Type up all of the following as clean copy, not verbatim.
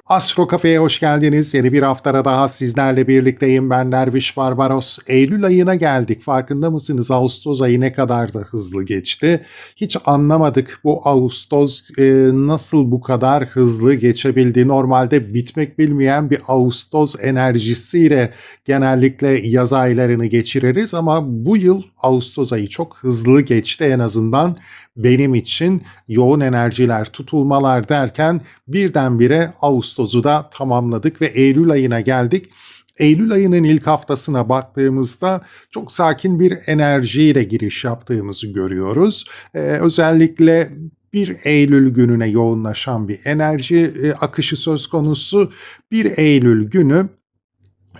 Astro Cafe'ye hoş geldiniz. Yeni bir haftada daha sizlerle birlikteyim. Ben Derviş Barbaros. Eylül ayına geldik. Farkında mısınız? Ağustos ayı ne kadar da hızlı geçti. Hiç anlamadık bu Ağustos nasıl bu kadar hızlı geçebildi. Normalde bitmek bilmeyen bir Ağustos enerjisiyle genellikle yaz aylarını geçiririz ama bu yıl Ağustos ayı çok hızlı geçti en azından. Benim için yoğun enerjiler, tutulmalar derken birdenbire Ağustos'u da tamamladık ve Eylül ayına geldik. Eylül ayının ilk haftasına baktığımızda çok sakin bir enerjiyle giriş yaptığımızı görüyoruz. Özellikle 1 Eylül gününe yoğunlaşan bir enerji akışı söz konusu. 1 Eylül günü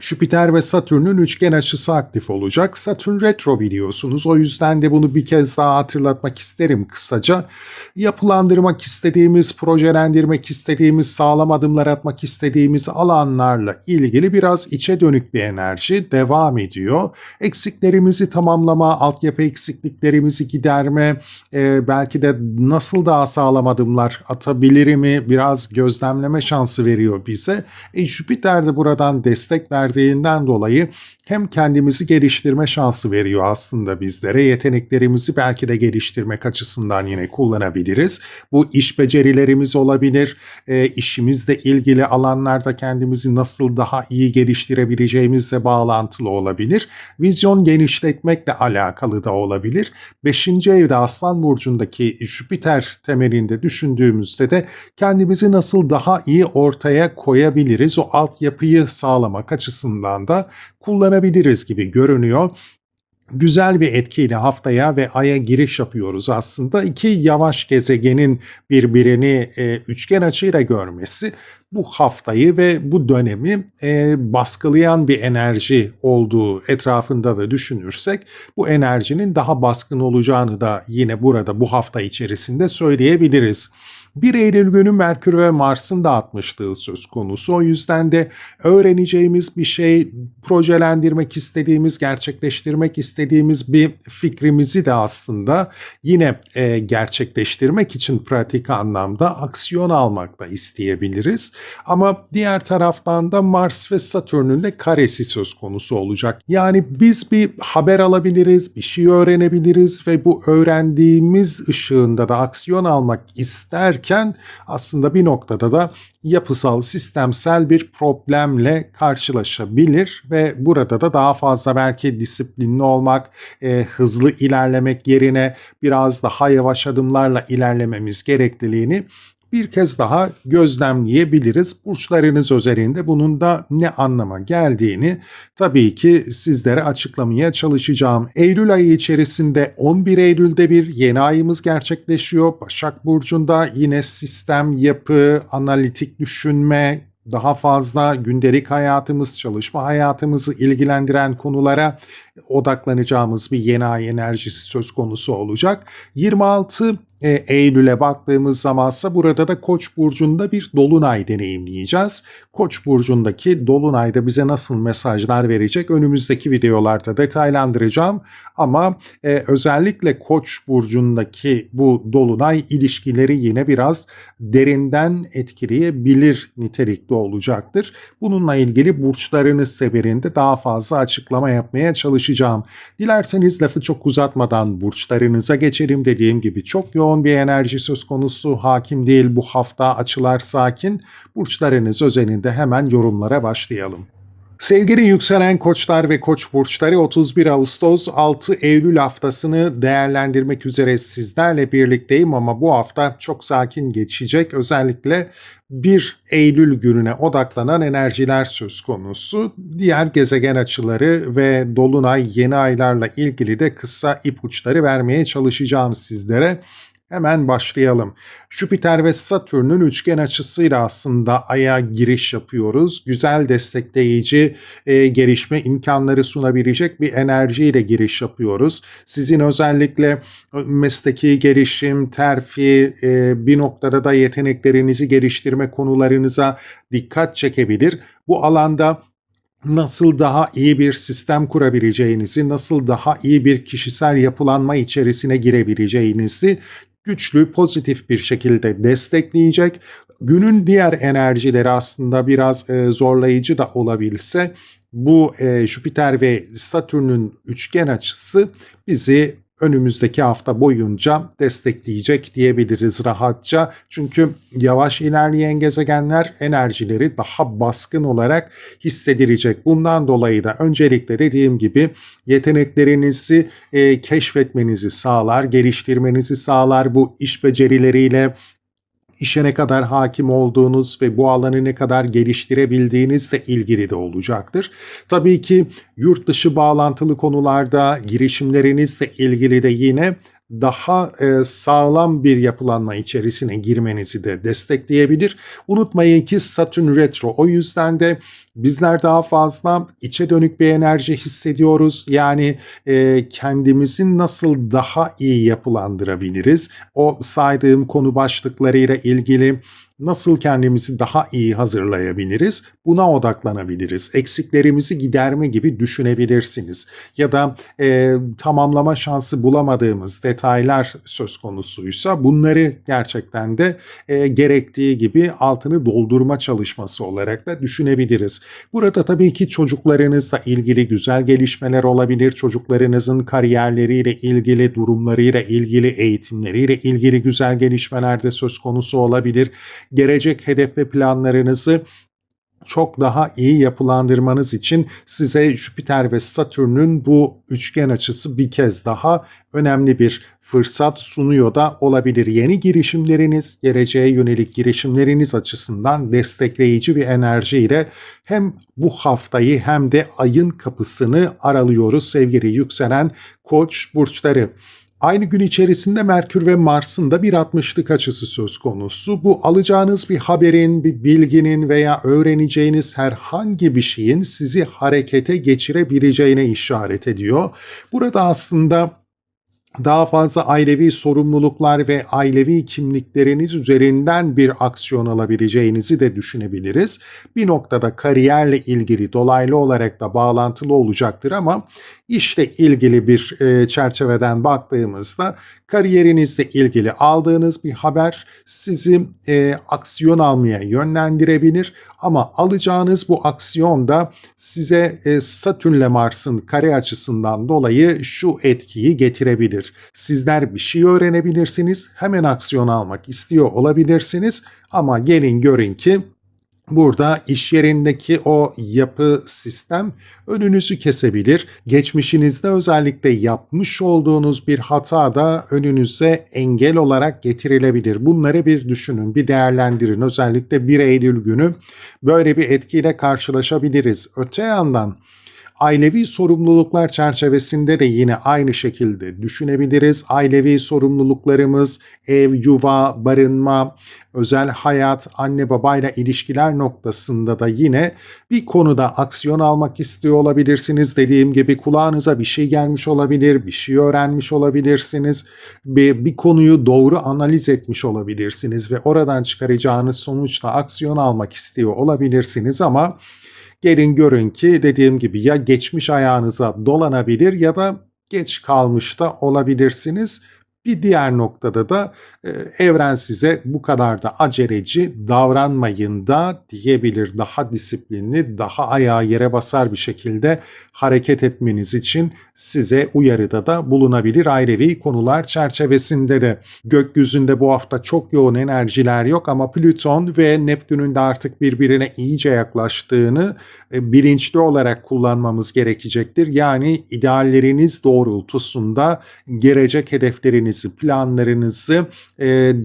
Jüpiter ve Satürn'ün üçgen açısı aktif olacak. Satürn retro biliyorsunuz. O yüzden de bunu bir kez daha hatırlatmak isterim kısaca. Yapılandırmak istediğimiz, projelendirmek istediğimiz, sağlam adımlar atmak istediğimiz alanlarla ilgili biraz içe dönük bir enerji devam ediyor. Eksiklerimizi tamamlama, altyapı eksikliklerimizi giderme, belki de nasıl daha sağlam adımlar atabilirimi biraz gözlemleme şansı veriyor bize. Jüpiter de buradan destek verdiğinden dolayı hem kendimizi geliştirme şansı veriyor aslında bizlere. Yeteneklerimizi belki de geliştirmek açısından yine kullanabiliriz. Bu iş becerilerimiz olabilir. İşimizle ilgili alanlarda kendimizi nasıl daha iyi geliştirebileceğimizle bağlantılı olabilir. Vizyon genişletmekle alakalı da olabilir. 5. evde Aslan Burcu'ndaki Jüpiter temelinde düşündüğümüzde de kendimizi nasıl daha iyi ortaya koyabiliriz, o altyapıyı sağlamak açısından da kullanabiliriz gibi görünüyor. Güzel bir etkiyle haftaya ve aya giriş yapıyoruz aslında. İki yavaş gezegenin birbirini üçgen açıyla görmesi bu haftayı ve bu dönemi baskılayan bir enerji olduğu etrafında da düşünürsek bu enerjinin daha baskın olacağını da yine burada bu hafta içerisinde söyleyebiliriz. 1 Eylül günü Merkür ve Mars'ın da atmışlığı söz konusu. O yüzden de öğreneceğimiz bir şey, projelendirmek istediğimiz, gerçekleştirmek istediğimiz bir fikrimizi de aslında yine gerçekleştirmek için pratik anlamda aksiyon almak da isteyebiliriz. Ama diğer taraftan da Mars ve Satürn'ün de karesi söz konusu olacak. Yani biz bir haber alabiliriz, bir şey öğrenebiliriz ve bu öğrendiğimiz ışığında da aksiyon almak isterken aslında bir noktada da yapısal, sistemsel bir problemle karşılaşabilir ve burada da daha fazla belki disiplinli olmak, hızlı ilerlemek yerine biraz daha yavaş adımlarla ilerlememiz gerekliliğini bir kez daha gözlemleyebiliriz. Burçlarınız özelinde bunun da ne anlama geldiğini tabii ki sizlere açıklamaya çalışacağım. Eylül ayı içerisinde 11 Eylül'de bir yeni ayımız gerçekleşiyor. Başak Burcu'nda yine sistem, yapı, analitik düşünme, daha fazla gündelik hayatımız, çalışma hayatımızı ilgilendiren konulara odaklanacağımız bir yeni ay enerjisi söz konusu olacak. 26 Eylül'e baktığımız zamansa burada da Koç burcunda bir dolunay deneyimleyeceğiz. Koç burcundaki dolunayda bize nasıl mesajlar verecek önümüzdeki videolarda detaylandıracağım. Ama özellikle Koç burcundaki bu dolunay ilişkileri yine biraz derinden etkileyebilir nitelikte olacaktır. Bununla ilgili burçlarınız seferinde daha fazla açıklama yapmaya çalışacağım. Dilerseniz lafı çok uzatmadan burçlarınıza geçelim. Dediğim gibi çok yoğun bir enerji söz konusu, hakim değil bu hafta, açılar sakin. Burçlarınız özelinde hemen yorumlara başlayalım. Sevgili yükselen koçlar ve koç burçları 31 Ağustos 6 Eylül haftasını değerlendirmek üzere sizlerle birlikteyim ama bu hafta çok sakin geçecek. Özellikle 1 Eylül gününe odaklanan enerjiler söz konusu. Diğer gezegen açıları ve dolunay yeni aylarla ilgili de kısa ipuçları vermeye çalışacağım sizlere. Hemen başlayalım. Jüpiter ve Satürn'ün üçgen açısıyla aslında Ay'a giriş yapıyoruz. Güzel destekleyici gelişme imkanları sunabilecek bir enerjiyle giriş yapıyoruz. Sizin özellikle mesleki gelişim, terfi, bir noktada da yeteneklerinizi geliştirme konularınıza dikkat çekebilir. Bu alanda nasıl daha iyi bir sistem kurabileceğinizi, nasıl daha iyi bir kişisel yapılanma içerisine girebileceğinizi güçlü, pozitif bir şekilde destekleyecek. Günün diğer enerjileri aslında biraz zorlayıcı da olabilse bu Jüpiter ve Satürn'ün üçgen açısı bizi önümüzdeki hafta boyunca destekleyecek diyebiliriz rahatça. Çünkü yavaş ilerleyen gezegenler enerjileri daha baskın olarak hissedilecek. Bundan dolayı da öncelikle dediğim gibi yeteneklerinizi keşfetmenizi sağlar, geliştirmenizi sağlar. Bu iş becerileriyle İşe ne kadar hakim olduğunuz ve bu alanı ne kadar geliştirebildiğinizle ilgili de olacaktır. Tabii ki yurt dışı bağlantılı konularda girişimlerinizle ilgili de yine daha sağlam bir yapılanma içerisine girmenizi de destekleyebilir. Unutmayın ki Satürn retro, o yüzden de bizler daha fazla içe dönük bir enerji hissediyoruz. Yani kendimizi nasıl daha iyi yapılandırabiliriz? O saydığım konu başlıklarıyla ilgili nasıl kendimizi daha iyi hazırlayabiliriz? Buna odaklanabiliriz. Eksiklerimizi giderme gibi düşünebilirsiniz. Ya da tamamlama şansı bulamadığımız detaylar söz konusuysa bunları gerçekten de gerektiği gibi altını doldurma çalışması olarak da düşünebiliriz. Burada tabii ki çocuklarınızla ilgili güzel gelişmeler olabilir. Çocuklarınızın kariyerleriyle ilgili, durumlarıyla ilgili, eğitimleriyle ilgili güzel gelişmeler de söz konusu olabilir. Gelecek hedef ve planlarınızı çok daha iyi yapılandırmanız için size Jüpiter ve Satürn'ün bu üçgen açısı bir kez daha önemli bir fırsat sunuyor da olabilir. Yeni girişimleriniz, geleceğe yönelik girişimleriniz açısından destekleyici bir enerjiyle hem bu haftayı hem de ayın kapısını aralıyoruz sevgili yükselen Koç burçları. Aynı gün içerisinde Merkür ve Mars'ın da bir 60'lık açısı söz konusu. Bu alacağınız bir haberin, bir bilginin veya öğreneceğiniz herhangi bir şeyin sizi harekete geçirebileceğine işaret ediyor. Burada aslında daha fazla ailevi sorumluluklar ve ailevi kimlikleriniz üzerinden bir aksiyon alabileceğinizi de düşünebiliriz. Bir noktada kariyerle ilgili dolaylı olarak da bağlantılı olacaktır ama işle ilgili bir çerçeveden baktığımızda kariyerinizle ilgili aldığınız bir haber sizi aksiyon almaya yönlendirebilir ama alacağınız bu aksiyon da size Satürn'le Mars'ın kare açısından dolayı şu etkiyi getirebilir. Sizler bir şey öğrenebilirsiniz, hemen aksiyon almak istiyor olabilirsiniz ama gelin görün ki burada iş yerindeki o yapı, sistem önünüzü kesebilir. Geçmişinizde özellikle yapmış olduğunuz bir hata da önünüze engel olarak getirilebilir. Bunları bir düşünün, bir değerlendirin. Özellikle 1 Eylül günü böyle bir etkiyle karşılaşabiliriz. Öte yandan ailevi sorumluluklar çerçevesinde de yine aynı şekilde düşünebiliriz. Ailevi sorumluluklarımız, ev, yuva, barınma, özel hayat, anne babayla ilişkiler noktasında da yine bir konuda aksiyon almak istiyor olabilirsiniz. Dediğim gibi kulağınıza bir şey gelmiş olabilir, bir şey öğrenmiş olabilirsiniz. Bir konuyu doğru analiz etmiş olabilirsiniz ve oradan çıkaracağınız sonuçla aksiyon almak istiyor olabilirsiniz ama gelin görün ki dediğim gibi ya geçmiş ayağınıza dolanabilir ya da geç kalmış da olabilirsiniz. Bir diğer noktada da evren size bu kadar da aceleci davranmayın da diyebilir. Daha disiplinli, daha ayağı yere basar bir şekilde hareket etmeniz için size uyarıda da bulunabilir ailevi konular çerçevesinde de. Gökyüzünde bu hafta çok yoğun enerjiler yok ama Plüton ve Neptün'ün de artık birbirine iyice yaklaştığını bilinçli olarak kullanmamız gerekecektir. Yani idealleriniz doğrultusunda gelecek hedeflerinizi, planlarınızı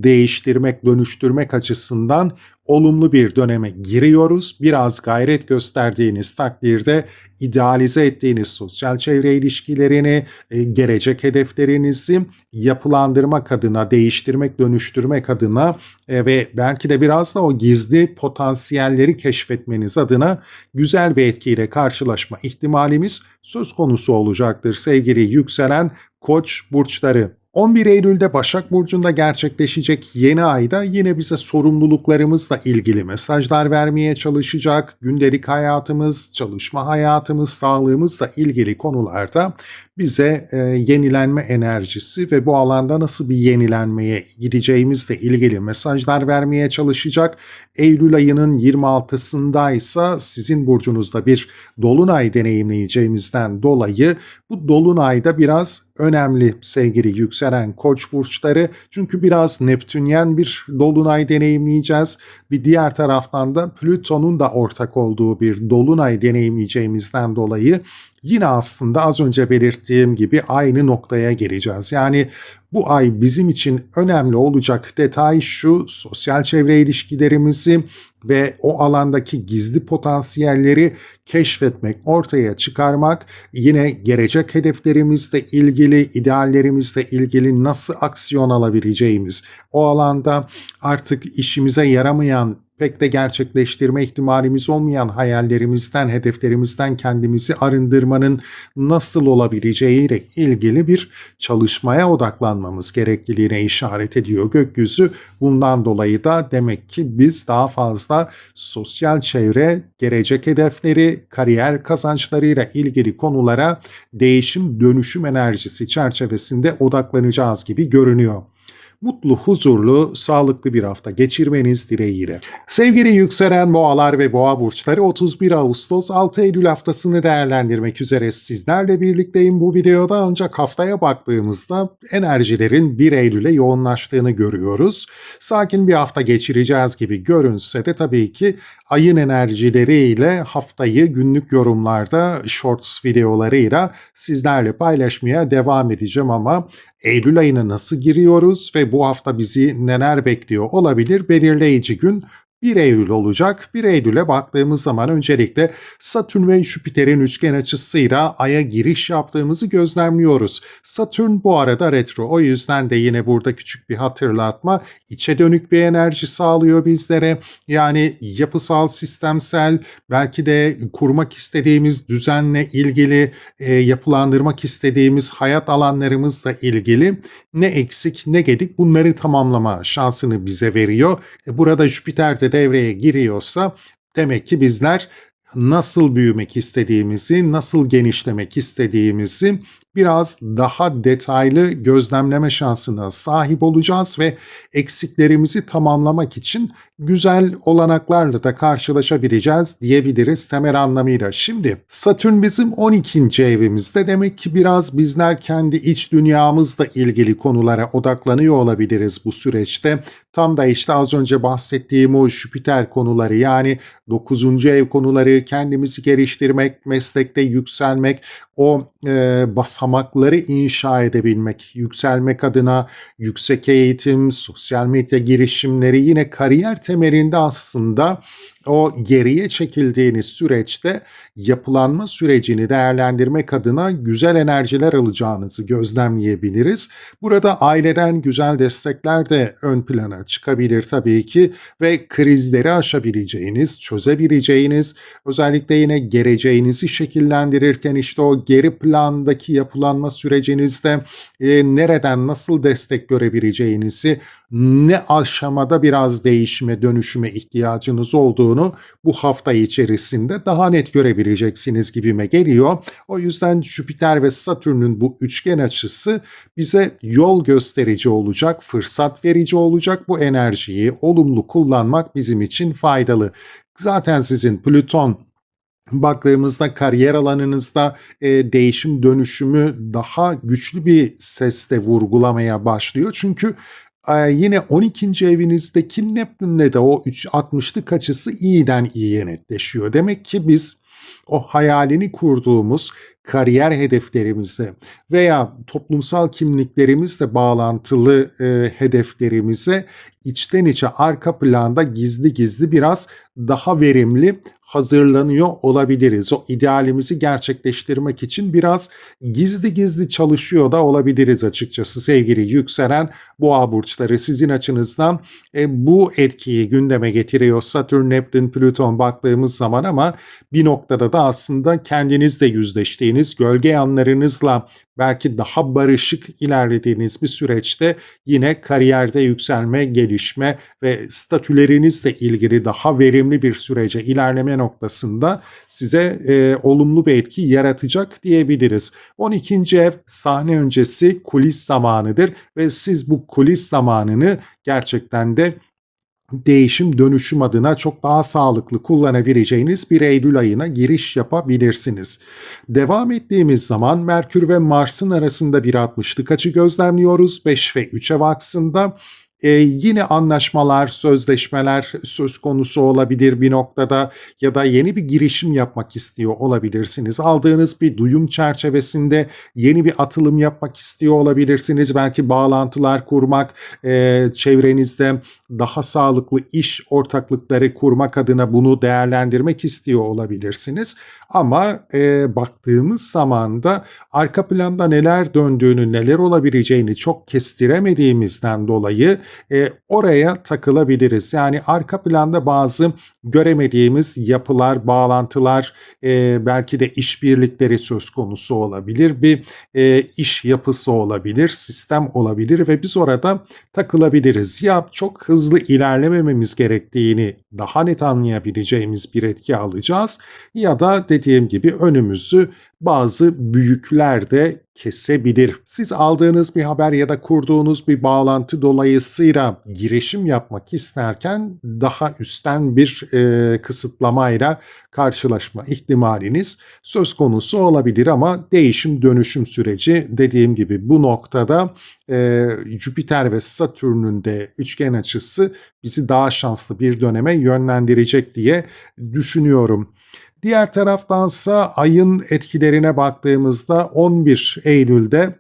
değiştirmek, dönüştürmek açısından olumlu bir döneme giriyoruz. Biraz gayret gösterdiğiniz takdirde idealize ettiğiniz sosyal çevre ilişkilerini, gelecek hedeflerinizi yapılandırmak adına, değiştirmek, dönüştürmek adına ve belki de biraz da o gizli potansiyelleri keşfetmeniz adına güzel bir etkiyle karşılaşma ihtimalimiz söz konusu olacaktır sevgili yükselen Koç burçları. 11 Eylül'de Başak Burcu'nda gerçekleşecek yeni ayda yine bize sorumluluklarımızla ilgili mesajlar vermeye çalışacak. Gündelik hayatımız, çalışma hayatımız, sağlığımızla ilgili konularda bize yenilenme enerjisi ve bu alanda nasıl bir yenilenmeye gideceğimizle ilgili mesajlar vermeye çalışacak. Eylül ayının 26'sındaysa sizin burcunuzda bir dolunay deneyimleyeceğimizden dolayı bu dolunayda biraz önemli sevgili yükselen Koç burçları. Çünkü biraz Neptünyen bir dolunay deneyimleyeceğiz. Bir diğer taraftan da Plüton'un da ortak olduğu bir dolunay deneyimleyeceğimizden dolayı yine aslında az önce belirttiğim gibi aynı noktaya geleceğiz. Yani bu ay bizim için önemli olacak detay şu: sosyal çevre ilişkilerimizi ve o alandaki gizli potansiyelleri keşfetmek, ortaya çıkarmak, yine gelecek hedeflerimizle ilgili, ideallerimizle ilgili nasıl aksiyon alabileceğimiz, o alanda artık işimize yaramayan, pek de gerçekleştirme ihtimalimiz olmayan hayallerimizden, hedeflerimizden kendimizi arındırmanın nasıl olabileceğiyle ilgili bir çalışmaya odaklanmamız gerekliliğine işaret ediyor gökyüzü. Bundan dolayı da demek ki biz daha fazla sosyal çevre, gelecek hedefleri, kariyer kazançlarıyla ilgili konulara değişim dönüşüm enerjisi çerçevesinde odaklanacağız gibi görünüyor. Mutlu, huzurlu, sağlıklı bir hafta geçirmeniz dileğiyle. Sevgili yükselen boğalar ve boğa burçları, 31 Ağustos 6 Eylül haftasını değerlendirmek üzere sizlerle birlikteyim bu videoda, ancak haftaya baktığımızda enerjilerin 1 Eylül'e yoğunlaştığını görüyoruz. Sakin bir hafta geçireceğiz gibi görünse de tabii ki ayın enerjileriyle haftayı günlük yorumlarda, shorts videolarıyla sizlerle paylaşmaya devam edeceğim ama Eylül ayına nasıl giriyoruz ve bu hafta bizi neler bekliyor olabilir? Belirleyici gün 1 Eylül olacak. 1 Eylül'e baktığımız zaman öncelikle Satürn ve Jüpiter'in üçgen açısıyla Ay'a giriş yaptığımızı gözlemliyoruz. Satürn bu arada retro. O yüzden de yine burada küçük bir hatırlatma. İçe dönük bir enerji sağlıyor bizlere. Yani yapısal, sistemsel, belki de kurmak istediğimiz düzenle ilgili, yapılandırmak istediğimiz hayat alanlarımızla ilgili ne eksik ne gedik bunları tamamlama şansını bize veriyor. Burada Jüpiter de devreye giriyorsa demek ki bizler nasıl büyümek istediğimizi, nasıl genişlemek istediğimizi biraz daha detaylı gözlemleme şansına sahip olacağız ve eksiklerimizi tamamlamak için güzel olanaklarla da karşılaşabileceğiz diyebiliriz temel anlamıyla. Şimdi Satürn bizim 12. evimizde, demek ki biraz bizler kendi iç dünyamızla ilgili konulara odaklanıyor olabiliriz bu süreçte. Tam da işte az önce bahsettiğim o Jüpiter konuları, yani 9. ev konuları, kendimizi geliştirmek, meslekte yükselmek, o basamakları inşa edebilmek, yükselmek adına yüksek eğitim, sosyal medya girişimleri, yine kariyer temelinde aslında o geriye çekildiğiniz süreçte yapılanma sürecini değerlendirmek adına güzel enerjiler alacağınızı gözlemleyebiliriz. Burada aileden güzel destekler de ön plana çıkabilir tabii ki ve krizleri aşabileceğiniz, çözebileceğiniz, özellikle yine geleceğinizi şekillendirirken işte o geri plandaki yapılanma sürecinizde nereden nasıl destek görebileceğinizi, ne aşamada biraz değişime, dönüşüme ihtiyacınız olduğunu bu hafta içerisinde daha net görebileceksiniz gibime geliyor. O yüzden Jüpiter ve Satürn'ün bu üçgen açısı bize yol gösterici olacak, fırsat verici olacak. Bu enerjiyi olumlu kullanmak bizim için faydalı. Zaten sizin Plüton baktığımızda kariyer alanınızda değişim dönüşümü daha güçlü bir sesle vurgulamaya başlıyor. Çünkü yine 12. evinizdeki Neptün'le de o 360'lık açısı iyiden iyiye netleşiyor. Demek ki biz o hayalini kurduğumuz kariyer hedeflerimize veya toplumsal kimliklerimizle bağlantılı hedeflerimize içten içe arka planda gizli gizli biraz daha verimli hazırlanıyor olabiliriz. O idealimizi gerçekleştirmek için biraz gizli gizli çalışıyor da olabiliriz açıkçası sevgili yükselen boğa burçları. Sizin açınızdan bu etkiyi gündeme getiriyor Satürn, Neptün, Plüton baktığımız zaman, ama bir noktada da aslında kendinizle yüzleştiğiniz, gölge yanlarınızla belki daha barışık ilerlediğiniz bir süreçte yine kariyerde yükselme, gelişme ve statülerinizle ilgili daha verimli bir sürece ilerleme noktasında size olumlu bir etki yaratacak diyebiliriz. 12. ev sahne öncesi kulis zamanıdır ve siz bu kulis zamanını gerçekten de değişim dönüşüm adına çok daha sağlıklı kullanabileceğiniz bir Eylül ayına giriş yapabilirsiniz. Devam ettiğimiz zaman Merkür ve Mars'ın arasında bir 60'lık açı gözlemliyoruz 5 ve 3 ev aksında. Yine anlaşmalar, sözleşmeler söz konusu olabilir bir noktada ya da yeni bir girişim yapmak istiyor olabilirsiniz. Aldığınız bir duyum çerçevesinde yeni bir atılım yapmak istiyor olabilirsiniz. Belki bağlantılar kurmak, çevrenizde daha sağlıklı iş ortaklıkları kurmak adına bunu değerlendirmek istiyor olabilirsiniz. Ama baktığımız zaman da arka planda neler döndüğünü, neler olabileceğini çok kestiremediğimizden dolayı oraya takılabiliriz. Yani arka planda bazı göremediğimiz yapılar, bağlantılar, belki de işbirlikleri söz konusu olabilir. Bir iş yapısı olabilir, sistem olabilir ve biz orada takılabiliriz. Ya çok hızlı ilerlemememiz gerektiğini daha net anlayabileceğimiz bir etki alacağız ya da dediğim gibi önümüzü bazı büyükler de kesebilir. Siz aldığınız bir haber ya da kurduğunuz bir bağlantı dolayısıyla girişim yapmak isterken daha üstten bir kısıtlamayla karşılaşma ihtimaliniz söz konusu olabilir ama değişim dönüşüm süreci dediğim gibi bu noktada Jüpiter ve Satürn'ün de üçgen açısı bizi daha şanslı bir döneme yönlendirecek diye düşünüyorum. Diğer taraftansa ayın etkilerine baktığımızda 11 Eylül'de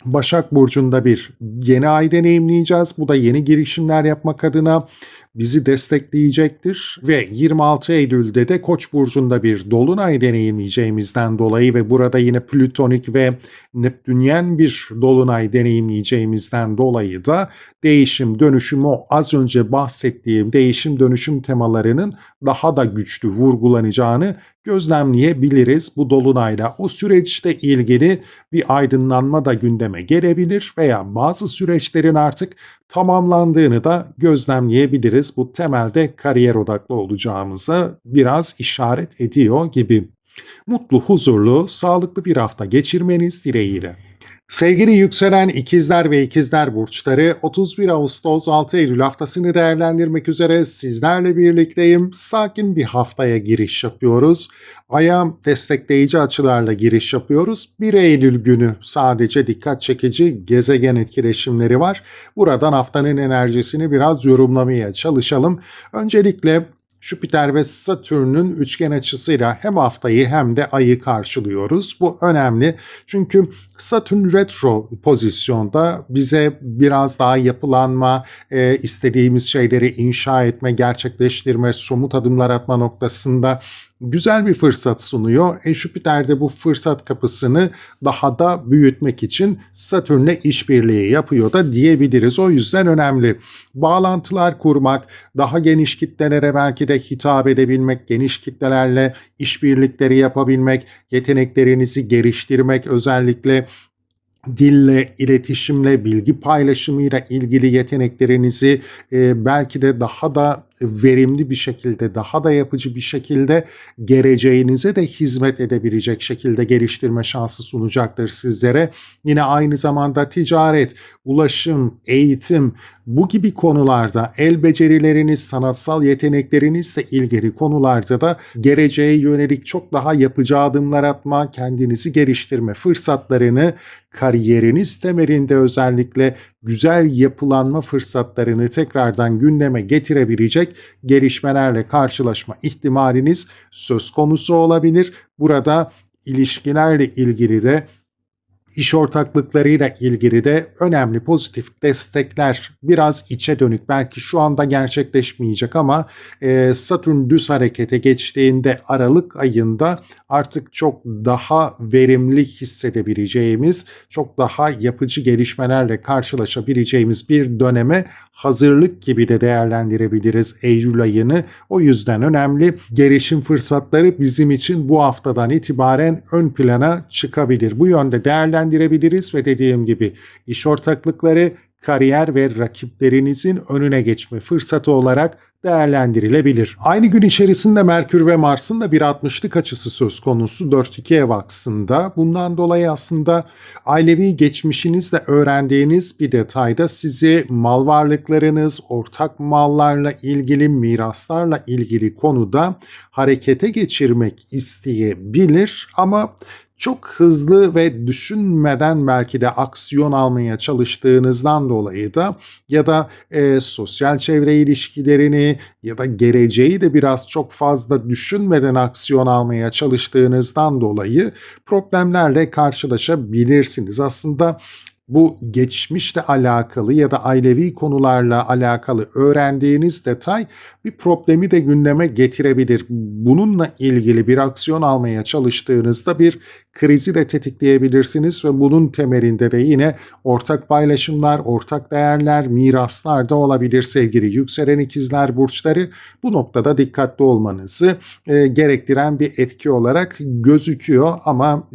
Başak Burcu'nda bir yeni ay deneyimleyeceğiz. Bu da yeni girişimler yapmak adına bizi destekleyecektir ve 26 Eylül'de de Koç burcunda bir dolunay deneyimleyeceğimizden dolayı ve burada yine plütonik ve neptünyen bir dolunay deneyimleyeceğimizden dolayı da değişim, dönüşüm o az önce bahsettiğim değişim dönüşüm temalarının daha da güçlü vurgulanacağını gözlemleyebiliriz bu dolunayla. O süreçte ilgili bir aydınlanma da gündeme gelebilir veya bazı süreçlerin artık tamamlandığını da gözlemleyebiliriz. Bu temelde kariyer odaklı olacağımıza biraz işaret ediyor gibi. Mutlu, huzurlu, sağlıklı bir hafta geçirmeniz dileğiyle. Sevgili yükselen ikizler ve ikizler burçları 31 Ağustos 6 Eylül haftasını değerlendirmek üzere sizlerle birlikteyim. Sakin bir haftaya giriş yapıyoruz. Aya destekleyici açılarla giriş yapıyoruz. 1 Eylül günü sadece dikkat çekici gezegen etkileşimleri var. Buradan haftanın enerjisini biraz yorumlamaya çalışalım. Öncelikle Jüpiter ve Satürn'ün üçgen açısıyla hem haftayı hem de ayı karşılıyoruz. Bu önemli çünkü Satürn retro pozisyonda bize biraz daha yapılanma, istediğimiz şeyleri inşa etme, gerçekleştirme, somut adımlar atma noktasında güzel bir fırsat sunuyor. Jüpiter de bu fırsat kapısını daha da büyütmek için Satürn'le işbirliği yapıyor da diyebiliriz. O yüzden önemli. Bağlantılar kurmak, daha geniş kitlelere belki de hitap edebilmek, geniş kitlelerle işbirlikleri yapabilmek, yeteneklerinizi geliştirmek, özellikle dille, iletişimle, bilgi paylaşımıyla ilgili yeteneklerinizi belki de daha da verimli bir şekilde, daha da yapıcı bir şekilde geleceğinize de hizmet edebilecek şekilde geliştirme şansı sunacaktır sizlere. Yine aynı zamanda ticaret, ulaşım, eğitim bu gibi konularda el becerileriniz, sanatsal yeteneklerinizle ilgili konularda da geleceğe yönelik çok daha yapıcı adımlar atma, kendinizi geliştirme fırsatlarını kariyeriniz temelinde özellikle güzel yapılanma fırsatlarını tekrardan gündeme getirebilecek gelişmelerle karşılaşma ihtimaliniz söz konusu olabilir. Burada ilişkilerle ilgili de İş ortaklıklarıyla ilgili de önemli pozitif destekler biraz içe dönük belki şu anda gerçekleşmeyecek ama Satürn düz harekete geçtiğinde Aralık ayında artık çok daha verimli hissedebileceğimiz, çok daha yapıcı gelişmelerle karşılaşabileceğimiz bir döneme hazırlık gibi de değerlendirebiliriz Eylül ayını. O yüzden önemli. Gelişim fırsatları bizim için bu haftadan itibaren ön plana çıkabilir. Bu yönde değerlendirebiliriz ve dediğim gibi iş ortaklıkları, kariyer ve rakiplerinizin önüne geçme fırsatı olarak değerlendirilebilir. Aynı gün içerisinde Merkür ve Mars'ın da 1.60'lık açısı söz konusu 4-2 ev aksında. Bundan dolayı aslında ailevi geçmişinizle öğrendiğiniz bir detayda sizi mal varlıklarınız, ortak mallarla ilgili, miraslarla ilgili konuda harekete geçirmek isteyebilir ama çok hızlı ve düşünmeden belki de aksiyon almaya çalıştığınızdan dolayı da ya da sosyal çevre ilişkilerini ya da geleceği de biraz çok fazla düşünmeden aksiyon almaya çalıştığınızdan dolayı problemlerle karşılaşabilirsiniz. Aslında bu geçmişle alakalı ya da ailevi konularla alakalı öğrendiğiniz detay bir problemi de gündeme getirebilir. Bununla ilgili bir aksiyon almaya çalıştığınızda bir krizi de tetikleyebilirsiniz ve bunun temelinde de yine ortak paylaşımlar, ortak değerler, miraslar da olabilir sevgili yükselen ikizler burçları. Bu noktada dikkatli olmanızı gerektiren bir etki olarak gözüküyor ama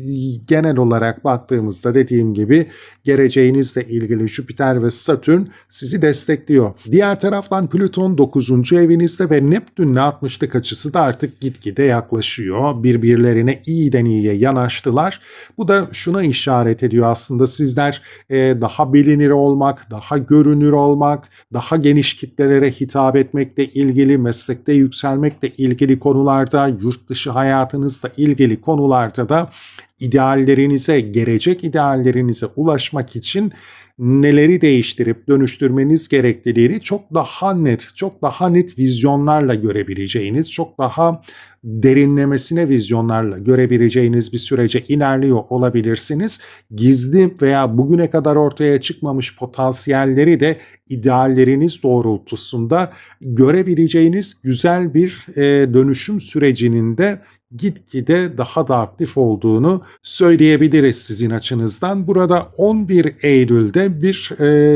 genel olarak baktığımızda dediğim gibi geleceğinizle ilgili Jüpiter ve Satürn sizi destekliyor. Diğer taraftan Plüton 9. evinizde ve Neptün'le 60'lık açısı da artık gitgide yaklaşıyor. Birbirlerine iyiden iyiye yanaştılar. Bu da şuna işaret ediyor aslında sizler daha bilinir olmak, daha görünür olmak, daha geniş kitlelere hitap etmekle ilgili, meslekte yükselmekle ilgili konularda, yurt dışı hayatınızla ilgili konularda da ideallerinize, gelecek ideallerinize ulaşmak için neleri değiştirip dönüştürmeniz gerektiğini çok daha net vizyonlarla görebileceğiniz, çok daha derinlemesine vizyonlarla görebileceğiniz bir sürece ilerliyor olabilirsiniz. Gizli veya bugüne kadar ortaya çıkmamış potansiyelleri de idealleriniz doğrultusunda görebileceğiniz güzel bir dönüşüm sürecinin de gitgide daha da aktif olduğunu söyleyebiliriz sizin açınızdan. Burada 11 Eylül'de bir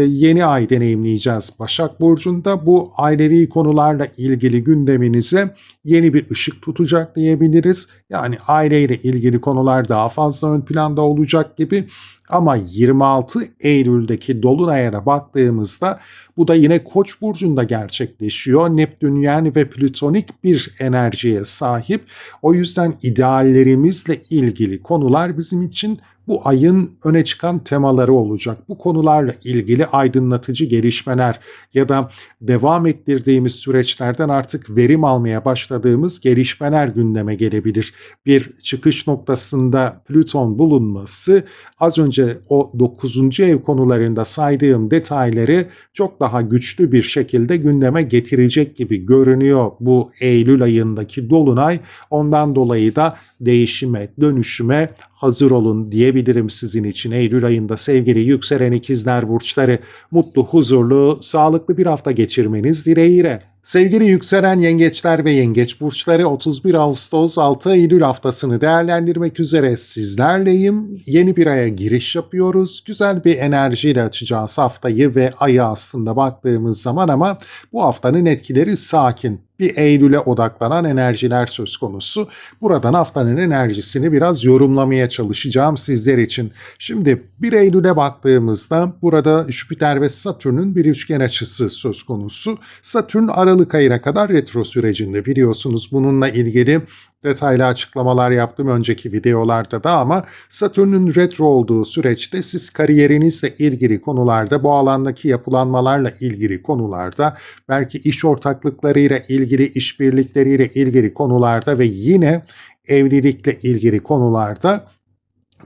yeni ay deneyimleyeceğiz Başak Burcu'nda. Bu ailevi konularla ilgili gündeminize yeni bir ışık tutacak diyebiliriz. Yani aileyle ilgili konular daha fazla ön planda olacak gibi. Ama 26 Eylül'deki Dolunay'a da baktığımızda bu da yine Koç burcunda gerçekleşiyor. Neptünyen ve plütonik bir enerjiye sahip. O yüzden ideallerimizle ilgili konular bizim için bu ayın öne çıkan temaları olacak. Bu konularla ilgili aydınlatıcı gelişmeler ya da devam ettirdiğimiz süreçlerden artık verim almaya başladığımız gelişmeler gündeme gelebilir. Bir çıkış noktasında Plüton bulunması az önce o 9. ev konularında saydığım detayları çok daha güçlü bir şekilde gündeme getirecek gibi görünüyor bu Eylül ayındaki dolunay. Ondan dolayı da değişime, dönüşüme hazır olun diyebilirim sizin için. Eylül ayında sevgili yükselen ikizler burçları mutlu, huzurlu, sağlıklı bir hafta geçirmeniz dileğiyle. Sevgili yükselen yengeçler ve yengeç burçları 31 Ağustos 6 Eylül haftasını değerlendirmek üzere sizlerleyim. Yeni bir aya giriş yapıyoruz. Güzel bir enerjiyle açacağız haftayı ve ayı aslında baktığımız zaman ama bu haftanın etkileri sakin. Bir Eylül'e odaklanan enerjiler söz konusu. Buradan haftanın enerjisini biraz yorumlamaya çalışacağım sizler için. Şimdi 1 Eylül'e baktığımızda burada Jüpiter ve Satürn'ün bir üçgen açısı söz konusu. Satürn Aralık ayına kadar retro sürecinde biliyorsunuz. Bununla ilgili detaylı açıklamalar yaptım önceki videolarda da ama Satürn'ün retro olduğu süreçte siz kariyerinizle ilgili konularda, bu alandaki yapılanmalarla ilgili konularda, belki iş ortaklıklarıyla ilgili, işbirlikleriyle ilgili konularda ve yine evlilikle ilgili konularda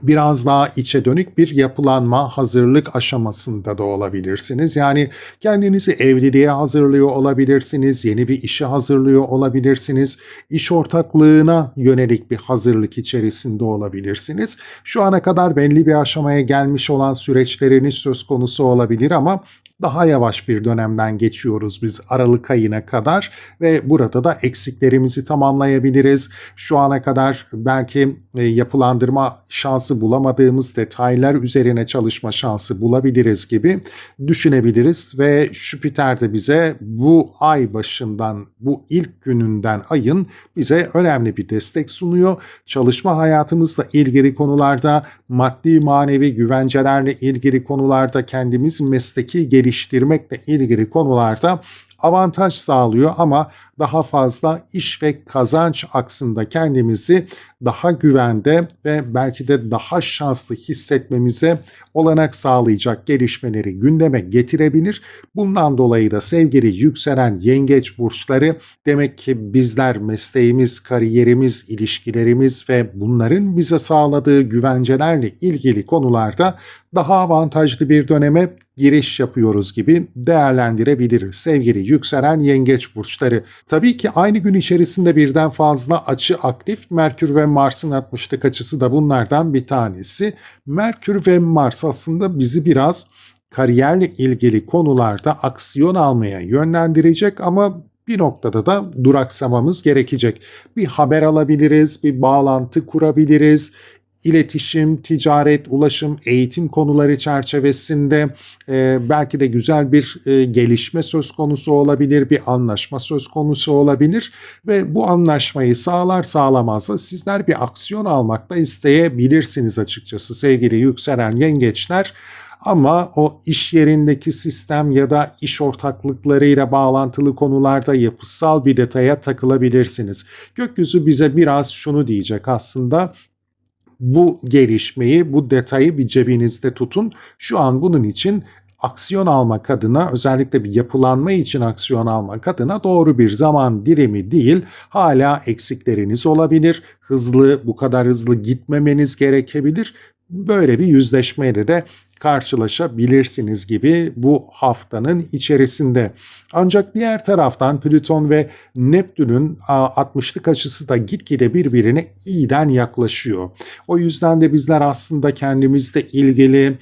biraz daha içe dönük bir yapılanma, hazırlık aşamasında da olabilirsiniz. Yani kendinizi evliliğe hazırlıyor olabilirsiniz, yeni bir işe hazırlıyor olabilirsiniz, iş ortaklığına yönelik bir hazırlık içerisinde olabilirsiniz. Şu ana kadar belli bir aşamaya gelmiş olan süreçleriniz söz konusu olabilir ama Daha yavaş bir dönemden geçiyoruz biz Aralık ayına kadar ve burada da eksiklerimizi tamamlayabiliriz. Şu ana kadar belki yapılandırma şansı bulamadığımız detaylar üzerine çalışma şansı bulabiliriz gibi düşünebiliriz ve Jüpiter de bize bu ay başından, bu ilk gününden ayın bize önemli bir destek sunuyor. Çalışma hayatımızla ilgili konularda, maddi manevi güvencelerle ilgili konularda, kendimiz mesleki geliştirmekle ilgili konularda avantaj sağlıyor ama daha fazla iş ve kazanç aksında kendimizi daha güvende ve belki de daha şanslı hissetmemize olanak sağlayacak gelişmeleri gündeme getirebilir. Bundan dolayı da sevgili yükselen yengeç burçları, demek ki bizler mesleğimiz, kariyerimiz, ilişkilerimiz ve bunların bize sağladığı güvencelerle ilgili konularda daha avantajlı bir döneme giriş yapıyoruz gibi değerlendirebiliriz sevgili yükselen yengeç burçları. Tabii ki aynı gün içerisinde birden fazla açı aktif. Merkür ve Mars'ın 60'lık açısı da bunlardan bir tanesi. Merkür ve Mars aslında bizi biraz kariyerle ilgili konularda aksiyon almaya yönlendirecek ama bir noktada da duraksamamız gerekecek. Bir haber alabiliriz, bir bağlantı kurabiliriz. İletişim, ticaret, ulaşım, eğitim konuları çerçevesinde belki de güzel bir gelişme söz konusu olabilir, bir anlaşma söz konusu olabilir ve bu anlaşmayı sağlar sağlamaz da sizler bir aksiyon almakta isteyebilirsiniz açıkçası sevgili yükselen yengeçler. Ama o iş yerindeki sistem ya da iş ortaklıklarıyla bağlantılı konularda yapısal bir detaya takılabilirsiniz. Gökyüzü bize biraz şunu diyecek aslında: bu gelişmeyi, bu detayı bir cebinizde tutun. Şu an bunun için aksiyon almak adına, özellikle bir yapılanma için aksiyon almak adına doğru bir zaman dilimi değil. Hala eksikleriniz olabilir. Bu kadar hızlı gitmemeniz gerekebilir. Böyle bir yüzleşmeyle de karşılaşabilirsiniz gibi bu haftanın içerisinde. Ancak diğer taraftan Plüton ve Neptün'ün 60'lık açısı da gitgide birbirine iyiden yaklaşıyor. O yüzden de bizler aslında kendimizle ilgili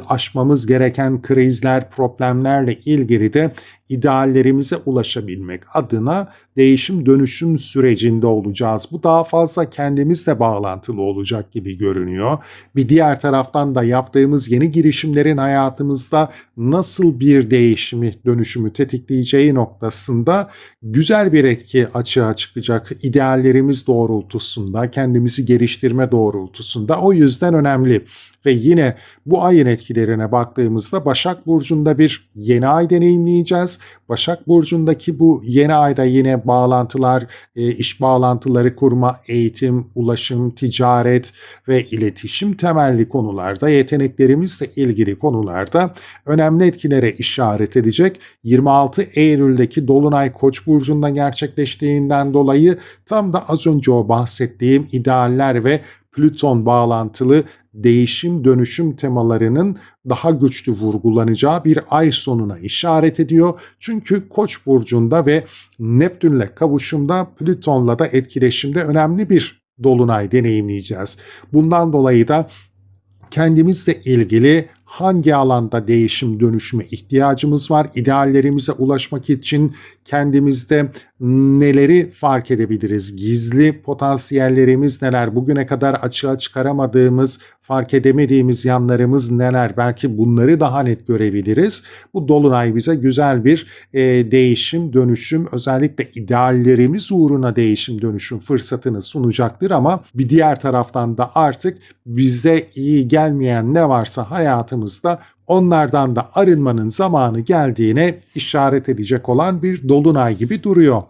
aşmamız gereken krizler, problemlerle ilgili de ideallerimize ulaşabilmek adına değişim dönüşüm sürecinde olacağız. Bu daha fazla kendimizle bağlantılı olacak gibi görünüyor. Bir diğer taraftan da yaptığımız yeni girişimlerin hayatımızda nasıl bir değişimi, dönüşümü tetikleyeceği noktasında güzel bir etki açığa çıkacak. İdeallerimiz doğrultusunda, kendimizi geliştirme doğrultusunda. O yüzden önemli. Ve yine bu ayın etkilerine baktığımızda Başak Burcu'nda bir yeni ay deneyimleyeceğiz. Başak Burcu'ndaki bu yeni ayda yine bağlantılar, iş bağlantıları kurma, eğitim, ulaşım, ticaret ve iletişim temelli konularda, yeteneklerimizle ilgili konularda önemli etkilere işaret edecek. 26 Eylül'deki Dolunay Koç burcunda gerçekleştiğinden dolayı tam da az önce o bahsettiğim idealler ve Plüton bağlantılı değişim dönüşüm temalarının daha güçlü vurgulanacağı bir ay sonuna işaret ediyor. Çünkü Koç burcunda ve Neptünle kavuşumda, Plüton'la da etkileşimde önemli bir dolunay deneyimleyeceğiz. Bundan dolayı da kendimizle ilgili hangi alanda değişim dönüşüme ihtiyacımız var? İdeallerimize ulaşmak için kendimizde neleri fark edebiliriz? Gizli potansiyellerimiz neler? Bugüne kadar açığa çıkaramadığımız, fark edemediğimiz yanlarımız neler? Belki bunları daha net görebiliriz. Bu dolunay bize güzel bir değişim, dönüşüm, özellikle ideallerimiz uğruna değişim, dönüşüm fırsatını sunacaktır ama bir diğer taraftan da artık bize iyi gelmeyen ne varsa hayatımızda onlardan da arınmanın zamanı geldiğine işaret edecek olan bir dolunay gibi duruyor.